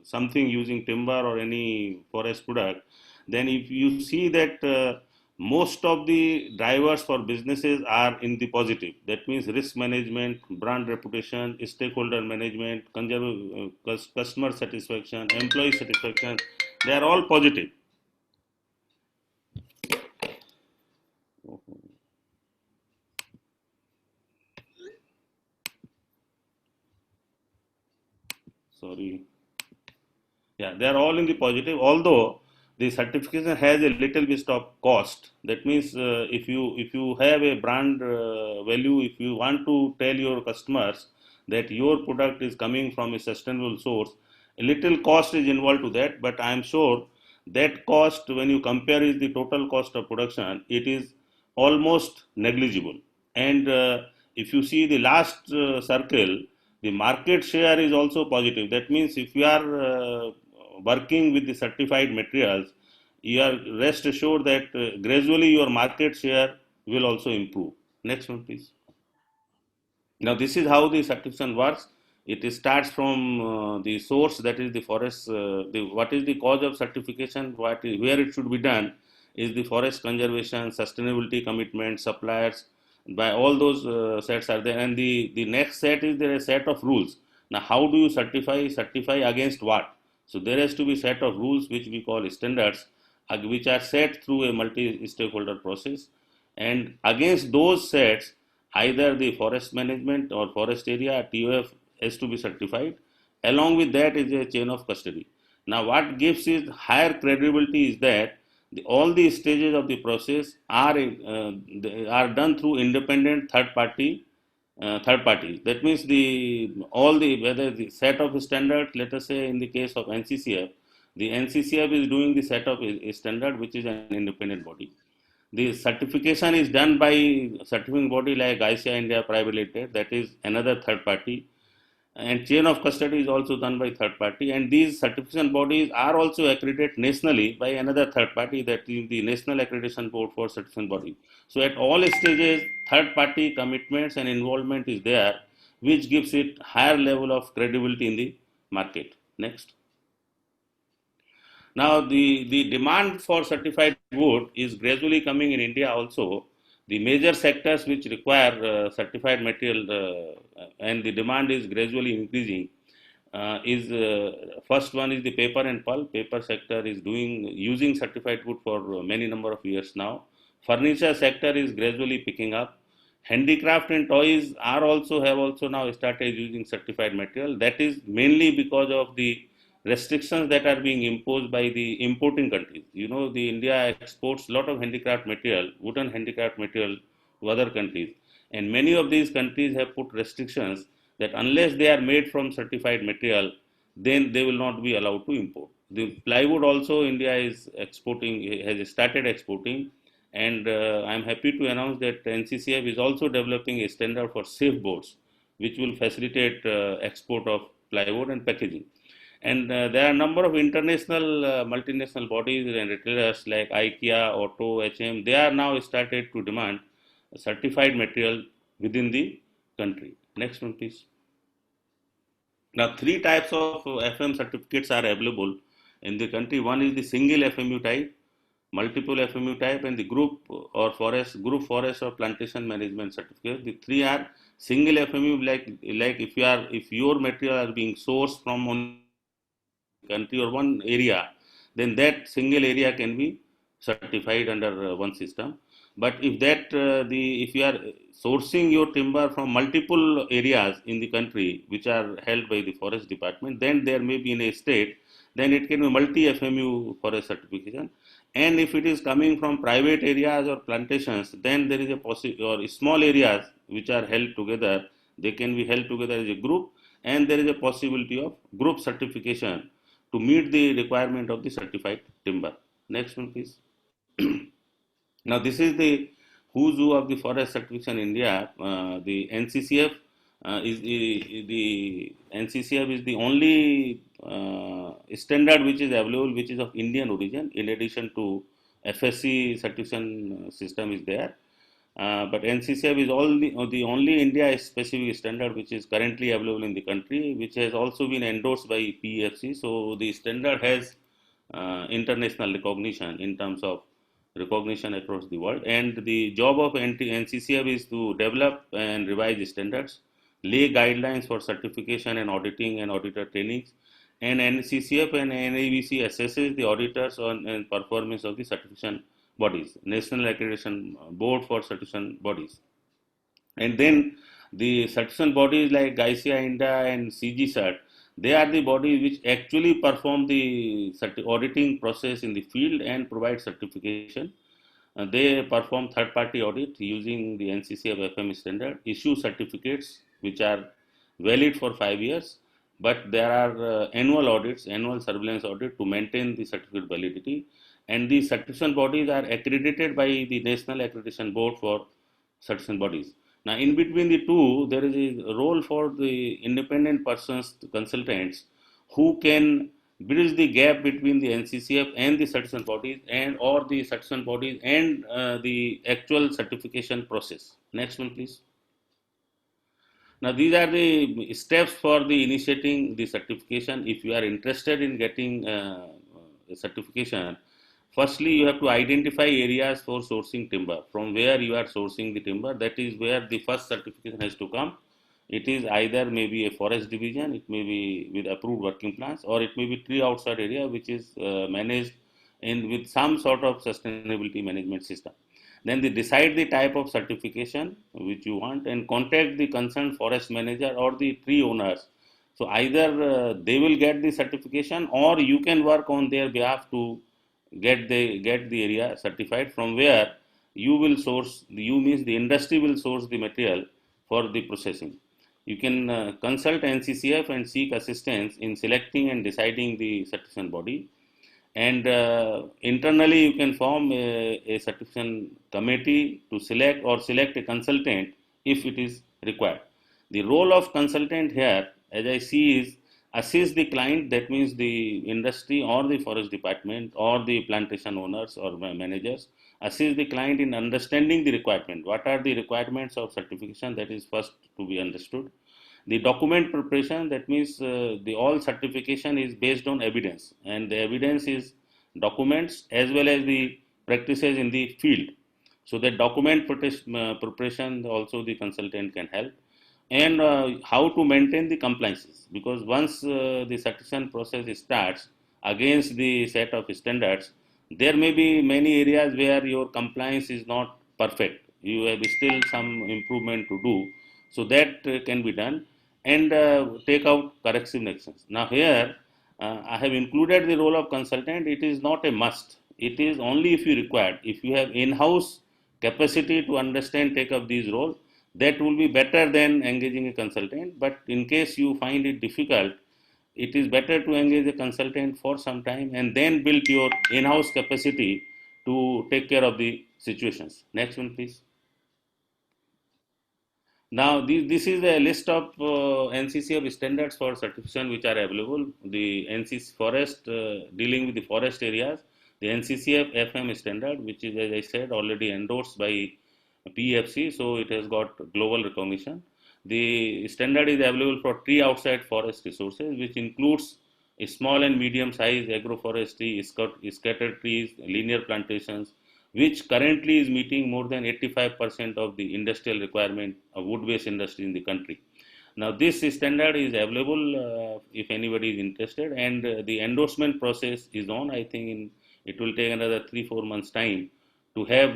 something using timber or any forest product, then if you see that most of the drivers for businesses are in the positive. That means risk management, brand reputation, stakeholder management, customer satisfaction, employee satisfaction. They are all positive. Sorry. Yeah, they are all in the positive. Although the certification has a little bit of cost. That means if you have a brand value, if you want to tell your customers that your product is coming from a sustainable source, a little cost is involved to that. But I am sure that cost, when you compare is the total cost of production, it is almost negligible. And if you see the last circle, the market share is also positive. That means if you are working with the certified materials, you are rest assured that gradually your market share will also improve. Next one, please. Now, this is how the certification works. It starts from the source, that is the forest. What is the cause of certification? Where it should be done is the forest conservation, sustainability commitment, suppliers. By all those sets are there, and the next set is there a set of rules. Now, how do you certify? Certify against what? So there has to be set of rules which we call standards, which are set through a multi-stakeholder process, and against those sets, either the forest management or forest area TOF has to be certified. Along with that is a chain of custody. Now, what gives it higher credibility is that all the stages of the process are done through independent third parties. That means whether the set of standards, let us say in the case of NCCF, the NCCF is doing the set of a standard, which is an independent body. The certification is done by certifying body like ICIA India Private Limited, that is another third party, and chain of custody is also done by third party, and these certification bodies are also accredited nationally by another third party, that is the National Accreditation Board for Certification Body. So at all stages, third party commitments and involvement is there, which gives it higher level of credibility in the market. Next. Now, the demand for certified wood is gradually coming in India also. The major sectors which require certified material and the demand is gradually increasing first one is the paper and pulp. Paper sector is using certified wood for many number of years now. Furniture sector is gradually picking up. Handicraft and toys have also now started using certified material. That is mainly because of the restrictions that are being imposed by the importing countries. You know, the India exports a lot of handicraft material, wooden handicraft material to other countries. And many of these countries have put restrictions that unless they are made from certified material, then they will not be allowed to import. The plywood also India is exporting, has started exporting. And I'm happy to announce that NCCF is also developing a standard for safe boards, which will facilitate export of plywood and packaging. And there are a number of international multinational bodies and retailers like IKEA, Otto, H&M. They are now started to demand certified material within the country. Next one, please. Now, three types of FM certificates are available in the country. One is the single FMU type, multiple FMU type, and the group forest or plantation management certificate. The three are single FMU, like if your material are being sourced from one country or one area, then that single area can be certified under one system. But if you are sourcing your timber from multiple areas in the country which are held by the forest department, then there may be in a state, then it can be multi-FMU forest certification. And if it is coming from private areas or plantations, then there is a possibility, or small areas which are held together, they can be held together as a group, and there is a possibility of group certification to meet the requirement of the certified timber. Next one, please. Now, this is the who's who of the forest certification in India. The NCCF is the only standard which is available, which is of Indian origin. In addition to FSC certification system is there, but NCCF is the only India specific standard which is currently available in the country, which has also been endorsed by PEFC. So the standard has international recognition in terms of recognition across the world. And the job of NCCF is to develop and revise standards, lay guidelines for certification and auditing and auditor trainings, and NCCF and NABC assesses the auditors on and performance of the certification bodies, National Accreditation Board for certification bodies. And then the certification bodies like ICIA, India and CG-Cert, they are the bodies which actually perform the auditing process in the field and provide certification. They perform third-party audit using the NCCF FM standard, issue certificates which are valid for 5 years, but there are annual audits, annual surveillance audit to maintain the certificate validity. And the certification bodies are accredited by the National Accreditation Board for certification bodies. Now, in between the two, there is a role for the independent persons, consultants, who can bridge the gap between the NCCF and the certification bodies and or the certification bodies and the actual certification process. Next one, please. Now, these are the steps for the initiating the certification. If you are interested in getting a certification, firstly, you have to identify areas for sourcing timber, from where you are sourcing the timber. That is where the first certification has to come. It is either maybe a forest division, it may be with approved working plans, or it may be tree outside area which is managed in with some sort of sustainability management system. Then they decide the type of certification which you want and contact the concerned forest manager or the tree owners. So either they will get the certification or you can work on their behalf to get the area certified, from where you will source, you means the industry will source the material for the processing. You can consult NCCF and seek assistance in selecting and deciding the certification body. And internally, you can form a certification committee to select a consultant if it is required. The role of consultant here, as I see, is assist the client, that means the industry or the forest department or the plantation owners or managers, assist the client in understanding the requirement. What are the requirements of certification? That is first to be understood. The document preparation, that means the all certification is based on evidence, and the evidence is documents as well as the practices in the field. So the document preparation also the consultant can help. And how to maintain the compliances, because once the certification process starts against the set of standards, there may be many areas where your compliance is not perfect. You have still some improvement to do. So that can be done, and take out corrective actions. Now here I have included the role of consultant. It is not a must. It is only if you require. If you have in-house capacity to understand, take up these roles, that will be better than engaging a consultant. But in case you find it difficult, it is better to engage a consultant for some time and then build your in-house capacity to take care of the situations. Next one, please. Now, this is a list of NCCF standards for certification which are available. The NCC Forest, dealing with the forest areas, the NCCF FM standard, which is, as I said, already endorsed by PEFC, so it has got global recognition. The standard is available for tree outside forest resources, which includes small and medium size agroforestry, scattered trees, linear plantations, which currently is meeting more than 85% of the industrial requirement of wood-based industry in the country. Now, this standard is available if anybody is interested, and the endorsement process is on. I think it will take another 3-4 months time to have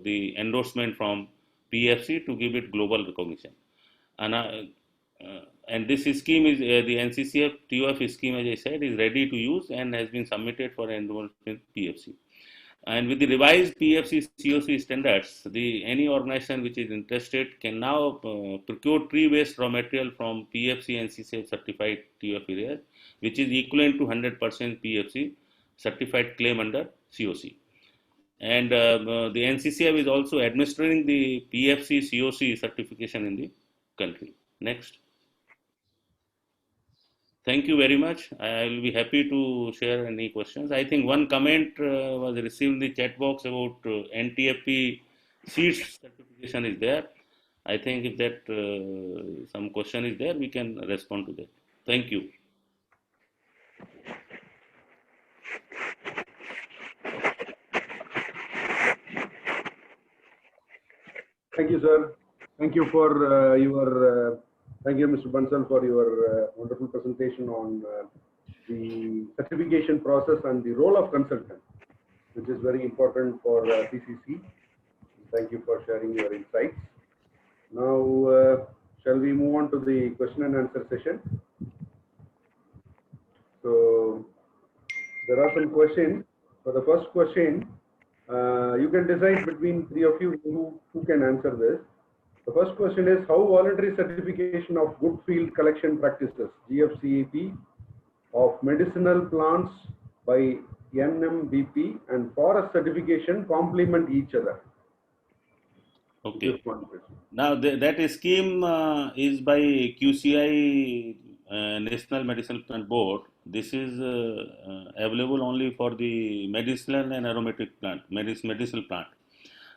the endorsement from PFC to give it global recognition. And this scheme is the NCCF TOF scheme, as I said, is ready to use and has been submitted for endorsement PFC. And with the revised PFC COC standards, any organization which is interested can now procure tree-based raw material from PFC and NCCF certified TOF areas, which is equivalent to 100% PFC certified claim under COC. And the NCCF is also administering the PFC COC certification in the country. Next. Thank you very much. I will be happy to share any questions. I think one comment was received in the chat box about NTFP seeds certification is there. I think if that some question is there, we can respond to that. Thank you. Thank you, sir. Thank you for thank you, Mr. Bansal, for your wonderful presentation on the certification process and the role of consultant, which is very important for CCC. Thank you for sharing your insights. Now, shall we move on to the question and answer session? So, there are some questions. For the first question, you can decide between three of you who can answer this. The first question is, how voluntary certification of good field collection practices, GFCAP, of medicinal plants by NMBP and forest certification complement each other? Okay. Just one question. Now that scheme is by QCI National Medicinal Plant Board. This is available only for the medicinal and aromatic plant, medicinal plant.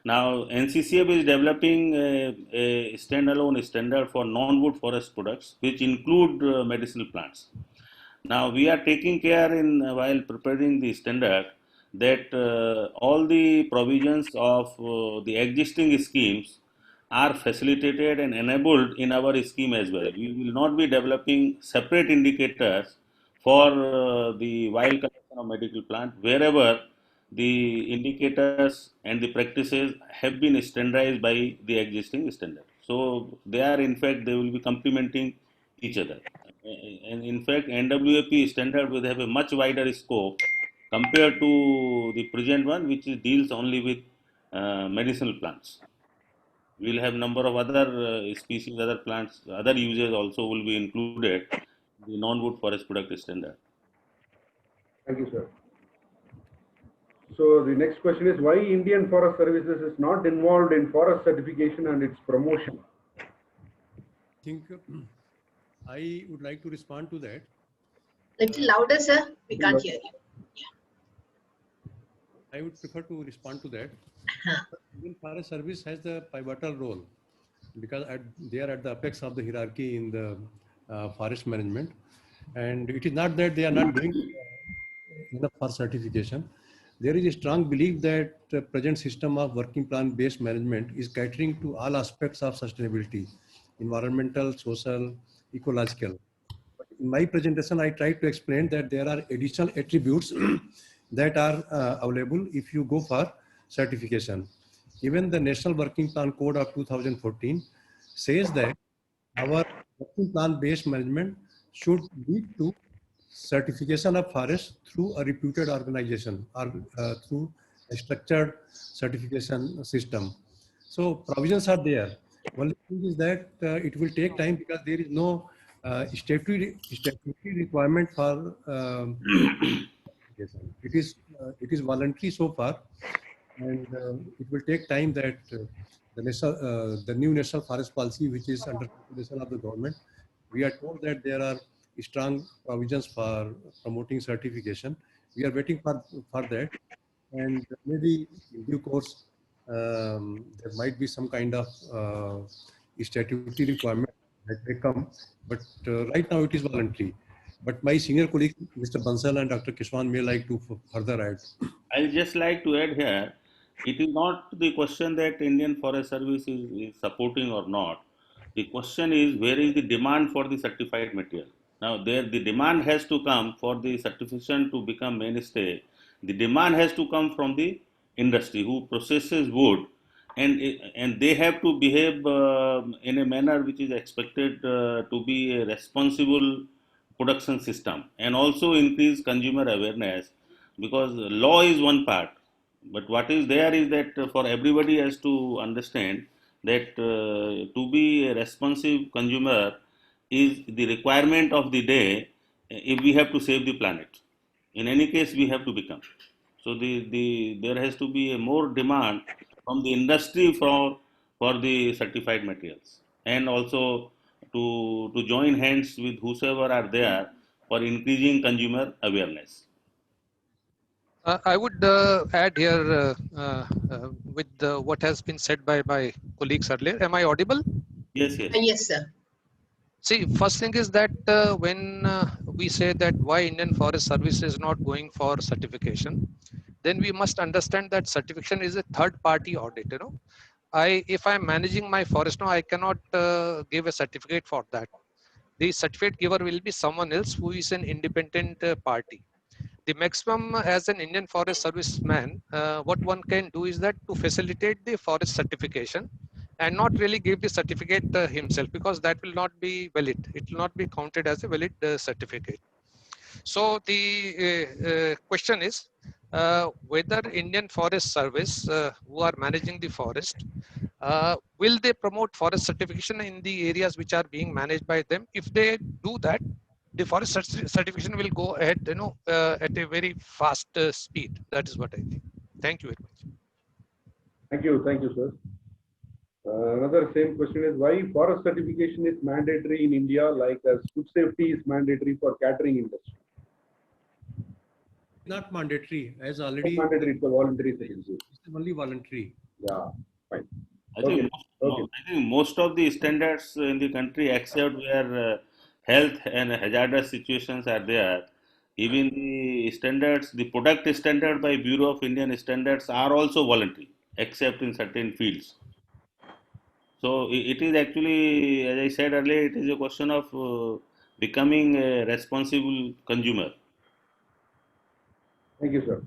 Now NCCF is developing a standalone standard for non-wood forest products, which include medicinal plants. Now we are taking care in while preparing the standard that all the provisions of the existing schemes are facilitated and enabled in our scheme as well. We will not be developing separate indicators for the wild collection of medical plant wherever the indicators and the practices have been standardized by the existing standard. So they are, in fact, they will be complementing each other. And in fact, NWAP standard will have a much wider scope compared to the present one, which deals only with medicinal plants. We will have number of other species, other plants, other uses also will be included in the non-wood forest product standard. Thank you, sir. So the next question is, why Indian Forest Services is not involved in forest certification and its promotion? I think I would like to respond to that. Little louder, sir. We can't hear you. I would prefer to respond to that. Indian Forest Service has the pivotal role because they are at the apex of the hierarchy in the forest management. And it is not that they are not doing enough for certification. There is a strong belief that the present system of working plan based management is catering to all aspects of sustainability, environmental, social, ecological. In my presentation, I tried to explain that there are additional attributes that are available if you go for certification. Even the National Working Plan Code of 2014 says that our working plan based management should lead to certification of forests through a reputed organization or through a structured certification system. So provisions are there. One thing is that it will take time because there is no statutory requirement for it is voluntary so far, and it will take time that the new national forest policy, which is under consideration of the government, we are told that there are strong provisions for promoting certification. We are waiting for that, and maybe in due course there might be some kind of statutory requirement that may come, but right now it is voluntary. But my senior colleague, Mr. Bansal and Dr. Kishwan may like to further add. I'll just like to add here, it is not the question that Indian Forest Service is supporting or not. The question is, where is the demand for the certified material? Now, there the demand has to come for the certification to become mainstay. The demand has to come from the industry who processes wood, and they have to behave in a manner which is expected to be a responsible production system, and also increase consumer awareness, because law is one part, but what is there is that for everybody has to understand that to be a responsive consumer is the requirement of the day if we have to save the planet. In any case, we have to become. So there has to be a more demand from the industry for the certified materials, and also to join hands with whosoever are there for increasing consumer awareness. I would add here with what has been said by my colleagues earlier. Am I audible? Yes, yes. Yes, sir. See, first thing is that when we say that why Indian Forest Service is not going for certification, then we must understand that certification is a third party audit. if I'm managing my forest now, I cannot give a certificate for that. The certificate giver will be someone else who is an independent party. The maximum as an Indian Forest Service man, what one can do is that to facilitate the forest certification and not really give the certificate himself, because that will not be valid. It will not be counted as a valid certificate. So the question is whether Indian Forest Service, who are managing the forest, will they promote forest certification in the areas which are being managed by them? If they do that, the forest certification will go ahead, at a very fast speed. That is what I think. Thank you very much. Thank you, sir. Another same question is why forest certification is mandatory in India, like as food safety is mandatory for catering industry. Not mandatory, as Not already mandatory, it's a voluntary thing. it's only voluntary. Yeah, fine. I think, Okay. I think most of the standards in the country, except where health and hazardous situations are there, even the standards, the product standard by Bureau of Indian Standards are also voluntary, except in certain fields. So it is actually, as I said earlier, it is a question of becoming a responsible consumer. Thank you, sir.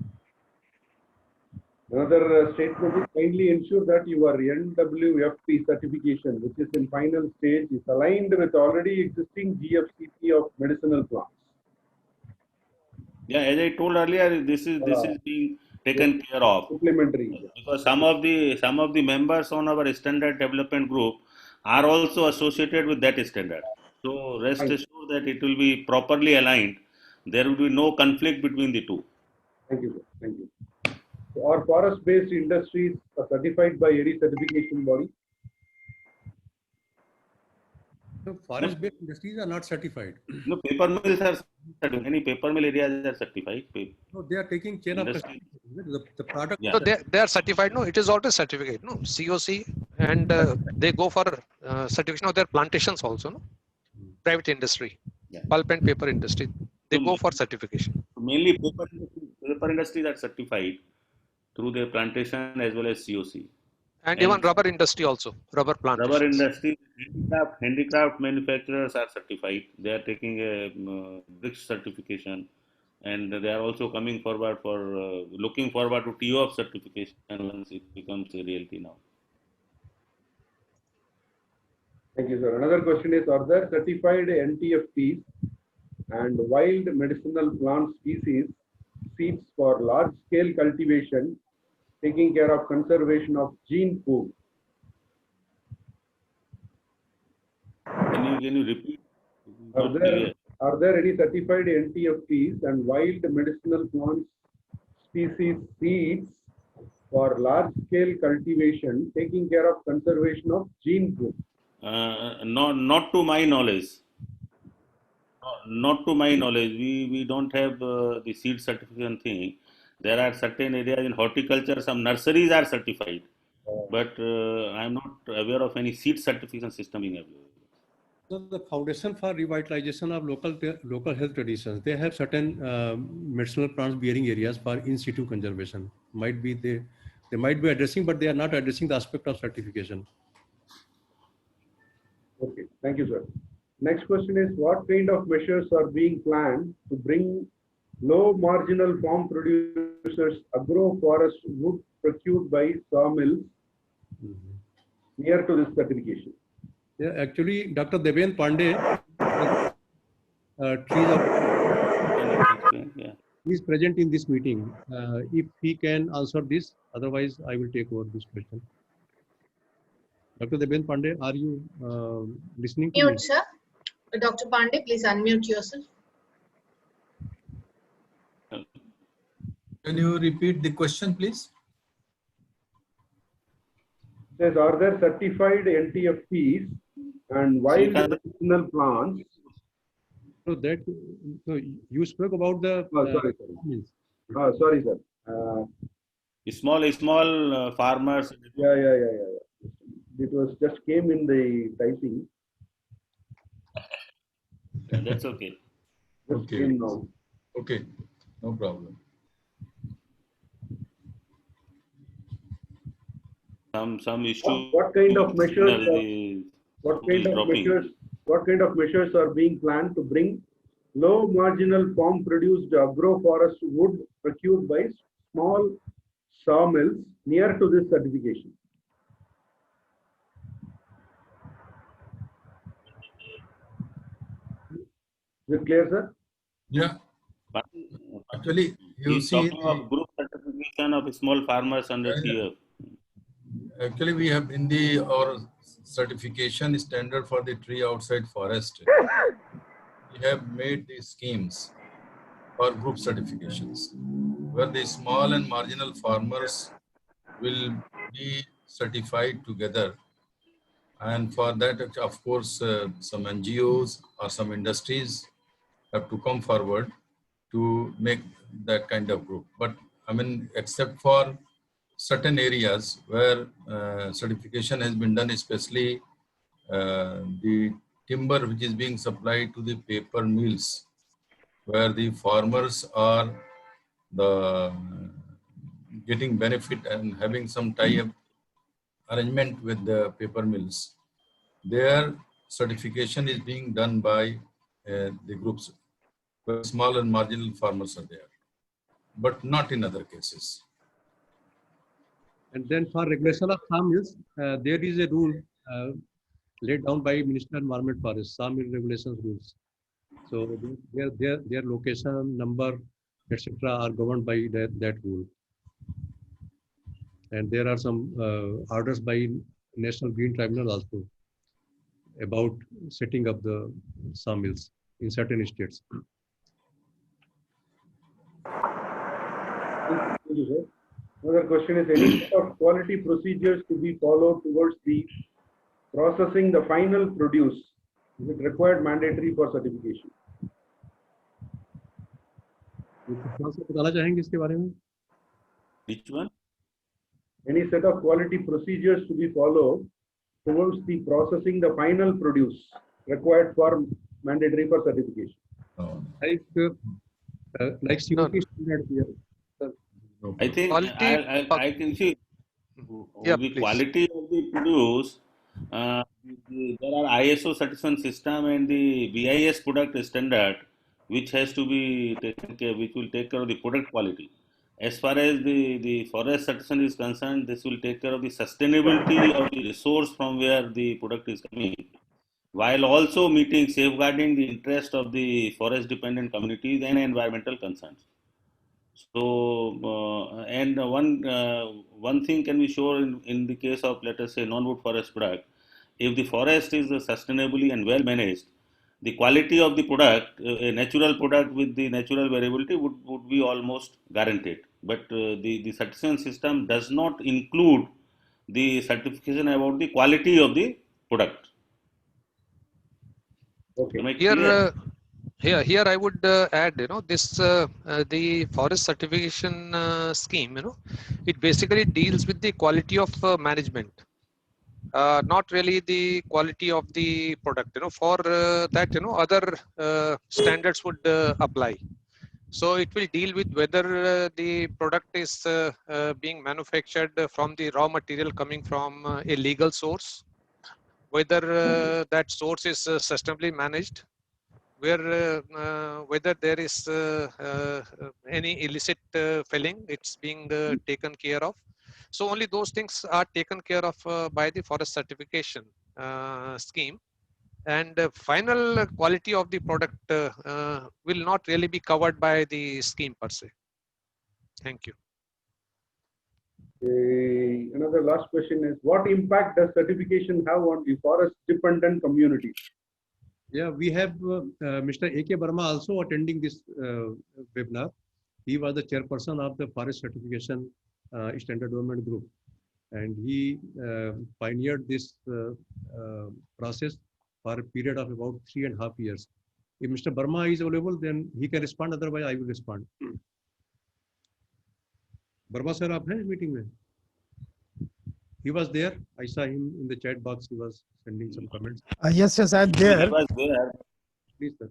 Another statement is kindly ensure that your NWFP certification, which is in final stage, is aligned with already existing GFCP of medicinal plants. Yeah, as I told earlier, this is being taken care of. Supplementary. Because some of the members on our standard development group are also associated with that standard. So rest assured that it will be properly aligned. There will be no conflict between the two. Thank you, sir. Thank you. So our forest-based industries are certified by any certification body? No, forest-based industries are not certified. No, paper mills are certified. Many paper mill areas are certified. No, they are taking care of Industry. the product. Yeah. So they are certified. No, it is already certificate. No, COC, and they go for certification of their plantations also. No, private industry, Yeah. pulp and paper industry, they So go for certification. mainly paper industries are certified through their plantation as well as COC. And even rubber industry also, rubber plantations. Rubber industry, handicraft manufacturers are certified. They are taking a BRICS certification, and they are also coming forward for looking forward to TOF certification once it becomes a reality now. Thank you, sir. Another question is, are there certified NTFPs and wild medicinal plant species seeds for large-scale cultivation, taking care of conservation of gene pool? Can you repeat? Are there any certified NTFPs and wild medicinal plant species seeds for large-scale cultivation, taking care of conservation of gene pool? Not to my knowledge. Not to my knowledge. We don't have the seed certification thing. There are certain areas in horticulture, some nurseries are certified, but I am not aware of any seed certification system being available. So the Foundation for Revitalization of Local Health Traditions, they have certain medicinal plants bearing areas for in situ conservation. Might be they might be addressing, but they are not addressing the aspect of certification. Okay, thank you, sir. Next question is, what kind of measures are being planned to bring low marginal farm producers agroforest wood procured by sawmills near to this certification? Yeah, actually, Dr. Devendra Pandey, he is present in this meeting. If he can answer this, otherwise I will take over this question. Dr. Devendra Pandey, are you listening to me? Mute, sir. Dr. Pandey, please unmute yourself. Can you repeat the question, please? Says, are there certified NTFPs and wild medicinal plants? So that you spoke about the. Sorry, sir. Small farmers. Yeah. It was just came in the typing. That's okay. Okay. Okay, no problem. some issue. What kind of measures? The What kind of dropping. measures? What kind of measures are being planned to bring low marginal farm produced agroforest wood procured by small sawmills near to this certification? Is it clear, sir? Yeah. But Actually, you he's see, talking of group certification of small farmers under CF. actually we have in our certification standard for the tree outside forest. We have made these schemes for group certifications, where the small and marginal farmers will be certified together. And for that, of course, some NGOs or some industries have to come forward to make that kind of group. But I mean, except for certain areas where certification has been done, especially the timber which is being supplied to the paper mills, where the farmers are getting benefit and having some tie-up arrangement with the paper mills. Their certification is being done by the groups, where small and marginal farmers are there, but not in other cases. And then for regulation of sawmills, there is a rule laid down by Minister of Environment Forest, sawmill regulations rules. So their location, number, etc. are governed by that rule. And there are some orders by National Green Tribunal also about setting up the sawmills in certain states. Thank you, sir. Another question is, any set of quality procedures to be followed towards the processing the final produce? Is it required mandatory for certification? बताना चाहेंगे इसके बारे में? Which one? Any set of quality procedures to be followed towards the processing the final produce required for mandatory for certification? Like COP standard here. I think Quality- I can see Yeah, the please. quality of the produce. There are ISO certification system and the BIS product standard, which has to be taken care, which will take care of the product quality. As far as the forest certification is concerned, this will take care of the sustainability of the resource from where the product is coming, while also meeting, safeguarding the interest of the forest dependent communities and environmental concerns. So, and one thing can be sure in the case of, let us say, non-wood forest product, if the forest is sustainably and well managed, the quality of the product, a natural product with the natural variability would be almost guaranteed. But the certification system does not include the certification about the quality of the product. Okay. Am I clear? Here I would add, this the forest certification scheme, it basically deals with the quality of management, not really the quality of the product. For that, other standards would apply. So it will deal with whether the product is being manufactured from the raw material coming from a legal source, whether that source is sustainably managed, whether there is any illicit felling, it's being taken care of. So only those things are taken care of by the forest certification scheme, and final quality of the product will not really be covered by the scheme per se. Thank you. Another last question is, what impact does certification have on the forest dependent community? Yeah, we have Mr. A.K. Verma also attending this webinar. He was the chairperson of the forest certification standard development group, and he pioneered this process for a period of about 3.5 years. If Mr. Verma is available, then he can respond. Otherwise, I will respond. Verma sir, आप हैं meeting में? He was there. I saw him in the chat box. He was sending some comments. Yes, I'm there. He was there. Please, sir.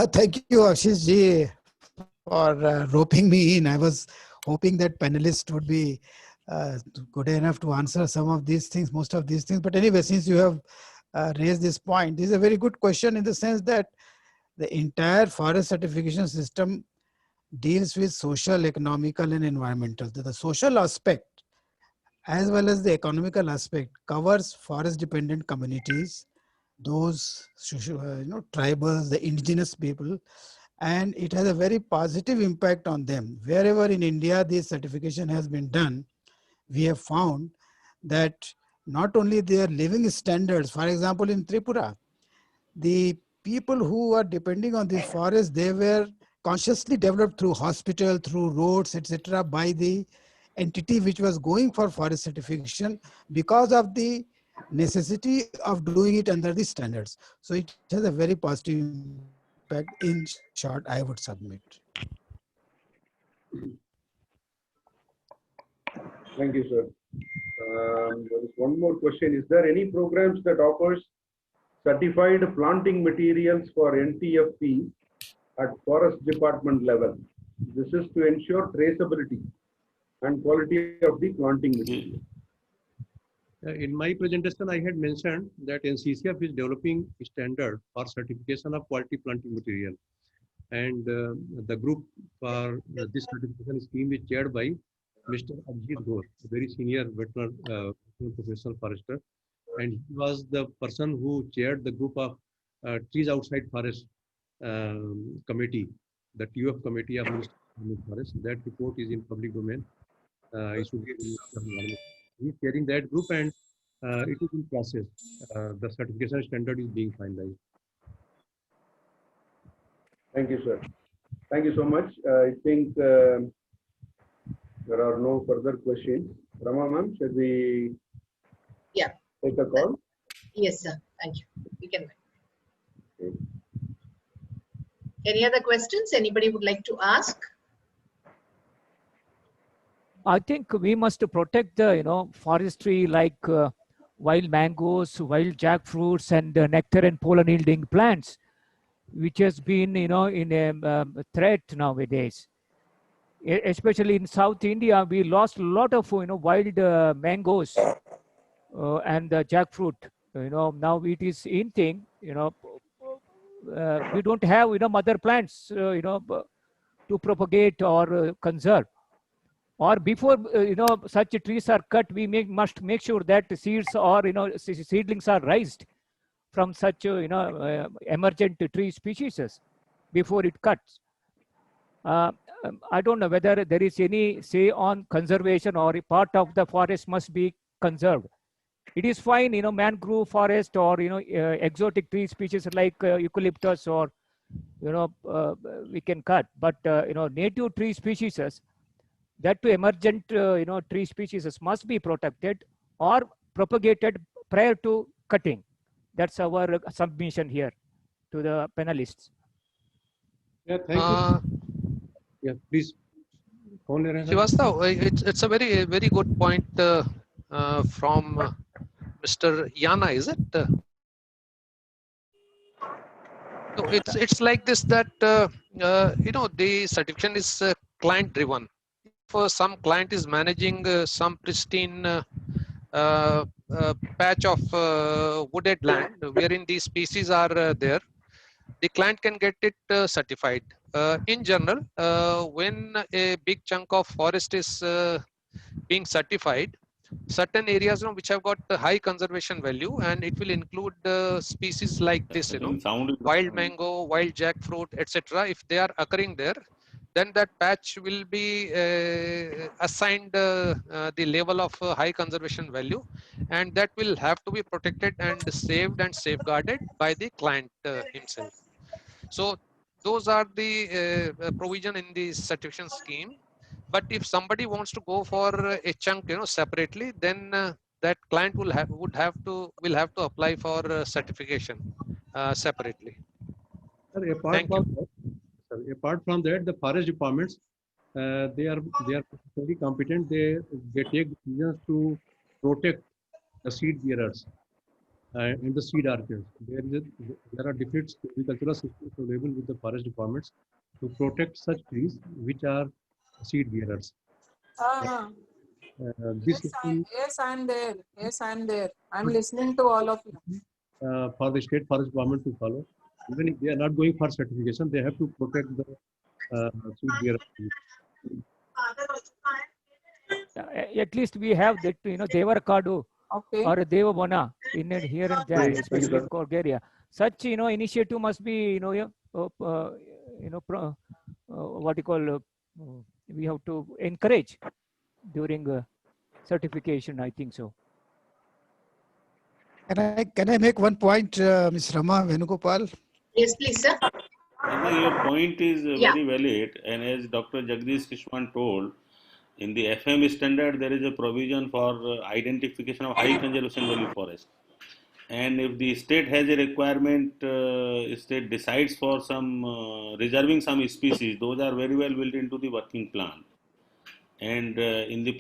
Thank you, Ashish ji, for roping me in. I was hoping that panelists would be good enough to answer some of these things, most of these things. But anyway, since you have raised this point, this is a very good question in the sense that the entire forest certification system deals with social, economical, and environmental. The social aspect as well as the economical aspect covers forest-dependent communities, those tribals, the indigenous people, and it has a very positive impact on them. Wherever in India this certification has been done, we have found that not only their living standards, for example, in Tripura, the people who are depending on this forest, they were consciously developed through hospital, through roads, etc., by the entity which was going for forest certification because of the necessity of doing it under the standards. So it has a very positive impact. In short, I would submit. Thank you, sir. There is one more question. Is there any programs that offers certified planting materials for NTFP at forest department level? This is to ensure traceability and quality of the planting material. In my presentation, I had mentioned that NCCF is developing a standard for certification of quality planting material. And the group for this certification scheme is chaired by Mr. Abhijit Ghosh, a very senior veteran professional forester. And he was the person who chaired the group of Trees Outside Forest committee, the TUF committee of Ministry of Forest. That report is in public domain. He is chairing that group, and it is in process. The certification standard is being finalized. Thank you, sir. Thank you so much. I think there are no further questions. Rama ma'am, should we take a call? Yes, sir. Thank you. We can. Okay. Any other questions anybody would like to ask? I think we must protect the forestry like wild mangoes, wild jackfruits, and nectar and pollen yielding plants, which has been in a threat nowadays. Especially in South India, we lost a lot of wild mangoes and jackfruit. Now it is in thing. We don't have mother plants to propagate or conserve. Or before such trees are cut, we must make sure that seeds or seedlings are raised from such emergent tree species before it cuts. I don't know whether there is any say on conservation or a part of the forest must be conserved. It is fine, mangrove forest or exotic tree species like eucalyptus or we can cut, but native tree species, that to emergent tree species must be protected or propagated prior to cutting. That's our submission here to the panelists. Yeah, thank you. Yeah, please. Srivastava, it's a very good point from Mr. Yana, is it? So it's like this that the certification is client driven. If some client is managing some pristine patch of wooded land wherein these species are there, the client can get it certified. In general, when a big chunk of forest is being certified, certain areas which have got high conservation value, and it will include species like this, wild mango, wild jackfruit, etc. If they are occurring there, then that patch will be assigned the level of high conservation value, and that will have to be protected and saved and safeguarded by the client himself. So those are the provision in the certification scheme. But if somebody wants to go for a chunk, separately, then that client will have to apply for certification separately. Sir, apart from that, the forest departments they are very competent. They take decisions to protect the seed bearers and the seed archers. There are different agricultural systems available with the forest departments to protect such trees which are seed bearers. This system Yes, I'm there. Yes, I'm there. I'm listening to all of you. for the state forest government to follow. Even if they are not going for certification, they have to protect the sweet beer. At least we have that, Devarkadu Okay. or Devabona here and there, Thank you, especially in sir. Bulgaria. Such, initiative must be, what you call, we have to encourage during certification, I think so. Can I make one point, Ms. Rama Venugopal? Yes, please, sir. I think your point is Yeah. very valid, and as Dr. Jagdish Kishwan told, in the FM standard there is a provision for identification of high conservation value forest. And if the state has a requirement, state decides for some reserving some species, those are very well built into the working plan. And in the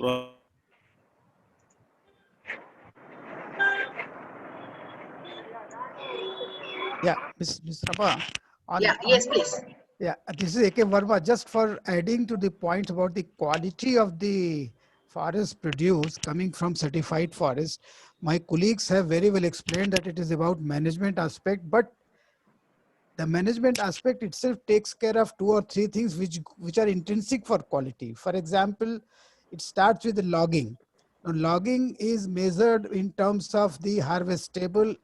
Yeah, Ms. Rama. Yeah, yes, please. Yeah, this is A.K. Verma. Just for adding to the point about the quality of the forest produce coming from certified forest, my colleagues have very well explained that it is about management aspect, but the management aspect itself takes care of 2 or 3 things which are intrinsic for quality. For example, it starts with the logging. Now, logging is measured in terms of the harvestably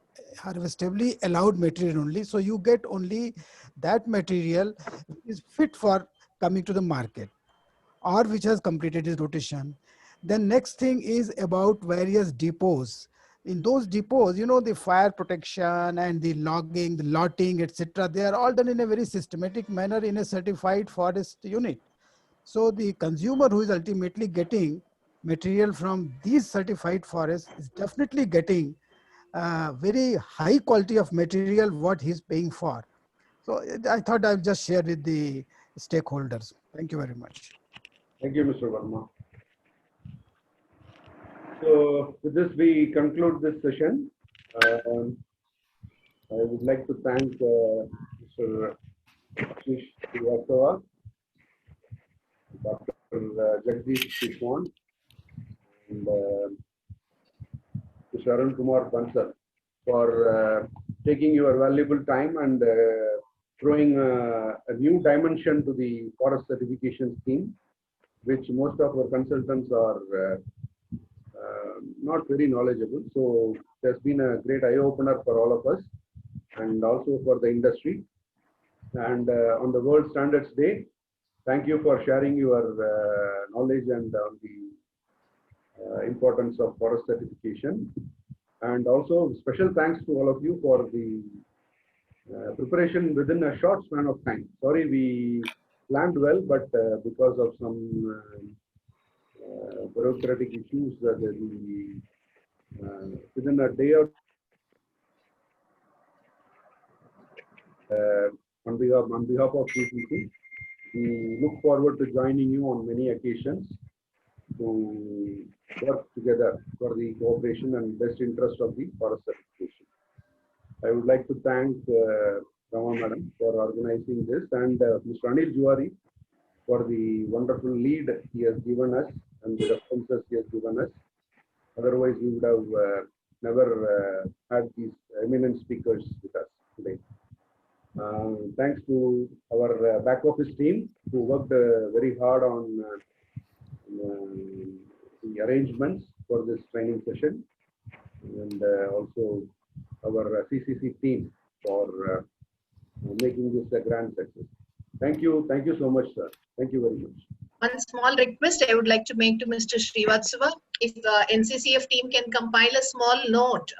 allowed material only. So you get only that material which is fit for coming to the market or which has completed its rotation. Then next thing is about various depots. In those depots, the fire protection and the logging, the lotting, etc., they are all done in a very systematic manner in a certified forest unit. So the consumer who is ultimately getting material from these certified forests is definitely getting very high quality of material what he's paying for. So I thought I'll just share with the stakeholders. Thank you very much. Thank you, Mr. Verma. So with this, we conclude this session. I would like to thank Mr. Ashish Srivastava, Dr. Jagdish Kishwan, and Mr. Arun Kumar Bansal for taking your valuable time and throwing a new dimension to the forest certification scheme, which most of our consultants are not very knowledgeable. So it has been a great eye-opener for all of us and also for the industry. And on the World Standards Day, thank you for sharing your knowledge and on the importance of forest certification. And also special thanks to all of you for the preparation within a short span of time. Sorry, we planned well, but because of some bureaucratic issues, within a day or on behalf of CCC, we look forward to joining you on many occasions to work together for the cooperation and best interest of the forest certification. I would like to thank Rama Madam for organizing this and Mr. Anil Juari for the wonderful lead he has given us and the responses he has given us. Otherwise, we would have never had these eminent speakers with us today. Thanks to our back office team who worked very hard on the arrangements for this training session, and also our CCC team for making this a grand success. Thank you so much, sir. Thank you very much. One small request I would like to make to Mr. Srivastava. If NCCF team can compile a small note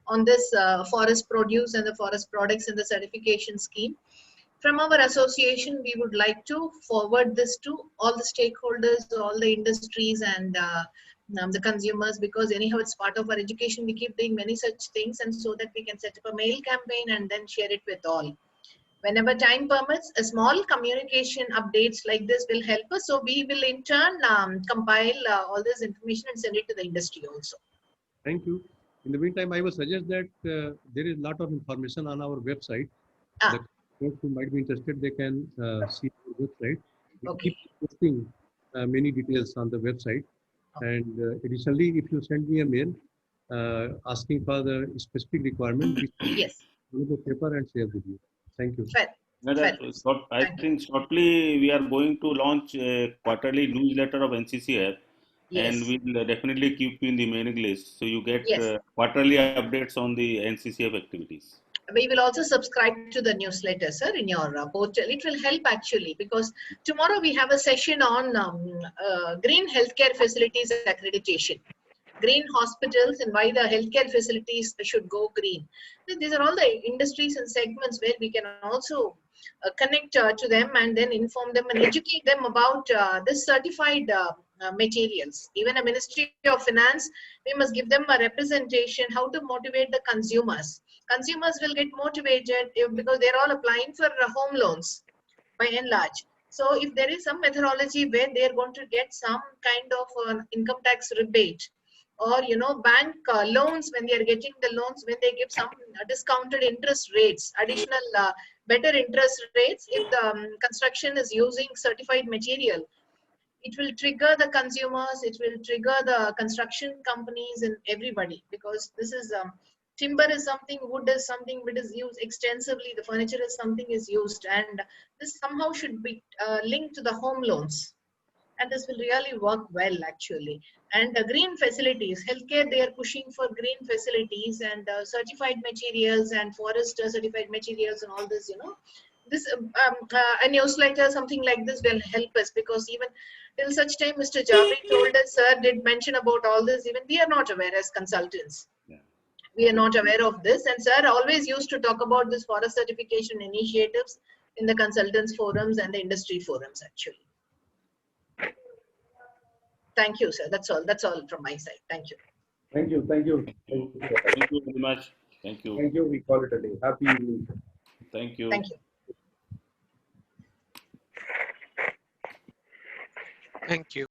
on this forest produce and the forest products in the certification scheme. From our association, we would like to forward this to all the stakeholders, all the industries and the consumers, because anyhow it's part of our education. We keep doing many such things, and so that we can set up a mail campaign and then share it with all. Whenever time permits, a small communication updates like this will help us. So we will in turn compile all this information and send it to the industry also. Thank you. In the meantime, I would suggest that there is a lot of information on our website. The folks who might be interested, they can see our website. We keep posting many details on the website. And additionally, if you send me a mail asking for the specific requirement, we Yes. will the paper and share with you. Thank you. Fair. No, that, I think shortly we are going to launch a quarterly newsletter of NCCF, and Yes. we'll definitely keep you in the mailing list so you get Yes. quarterly updates on the NCCF activities. We will also subscribe to the newsletter, sir, in your portal. It will help actually, because tomorrow we have a session on green healthcare facilities accreditation, green hospitals, and why the healthcare facilities should go green. These are all the industries and segments where we can also connect to them and then inform them and educate them about this certified materials. Even a Ministry of Finance, we must give them a representation how to motivate the consumers. Consumers will get motivated because they're all applying for home loans by and large. So if there is some methodology where they're going to get some kind of income tax rebate, or bank loans, when they are getting the loans, when they give some discounted interest rates, additional better interest rates, if the construction is using certified material, it will trigger the consumers, it will trigger the construction companies and everybody, because this is timber is something, wood is something which is used extensively, the furniture is something is used, and this somehow should be linked to the home loans, and this will really work well actually. And the green facilities, healthcare, they are pushing for green facilities and certified materials and forest certified materials and all this, this a newsletter, something like this will help us, because even till such time Mr. Javed told us, sir did mention about all this, even we are not aware as consultants. Yeah. We are not aware of this, and sir always used to talk about this forest certification initiatives in the consultants forums and the industry forums actually. Thank you, sir. That's all from my side. Thank you. Thank you. Thank you. Thank you. Thank you very much. Thank you. Thank you. We call it a day. Happy evening. Thank you. Thank you. Thank you.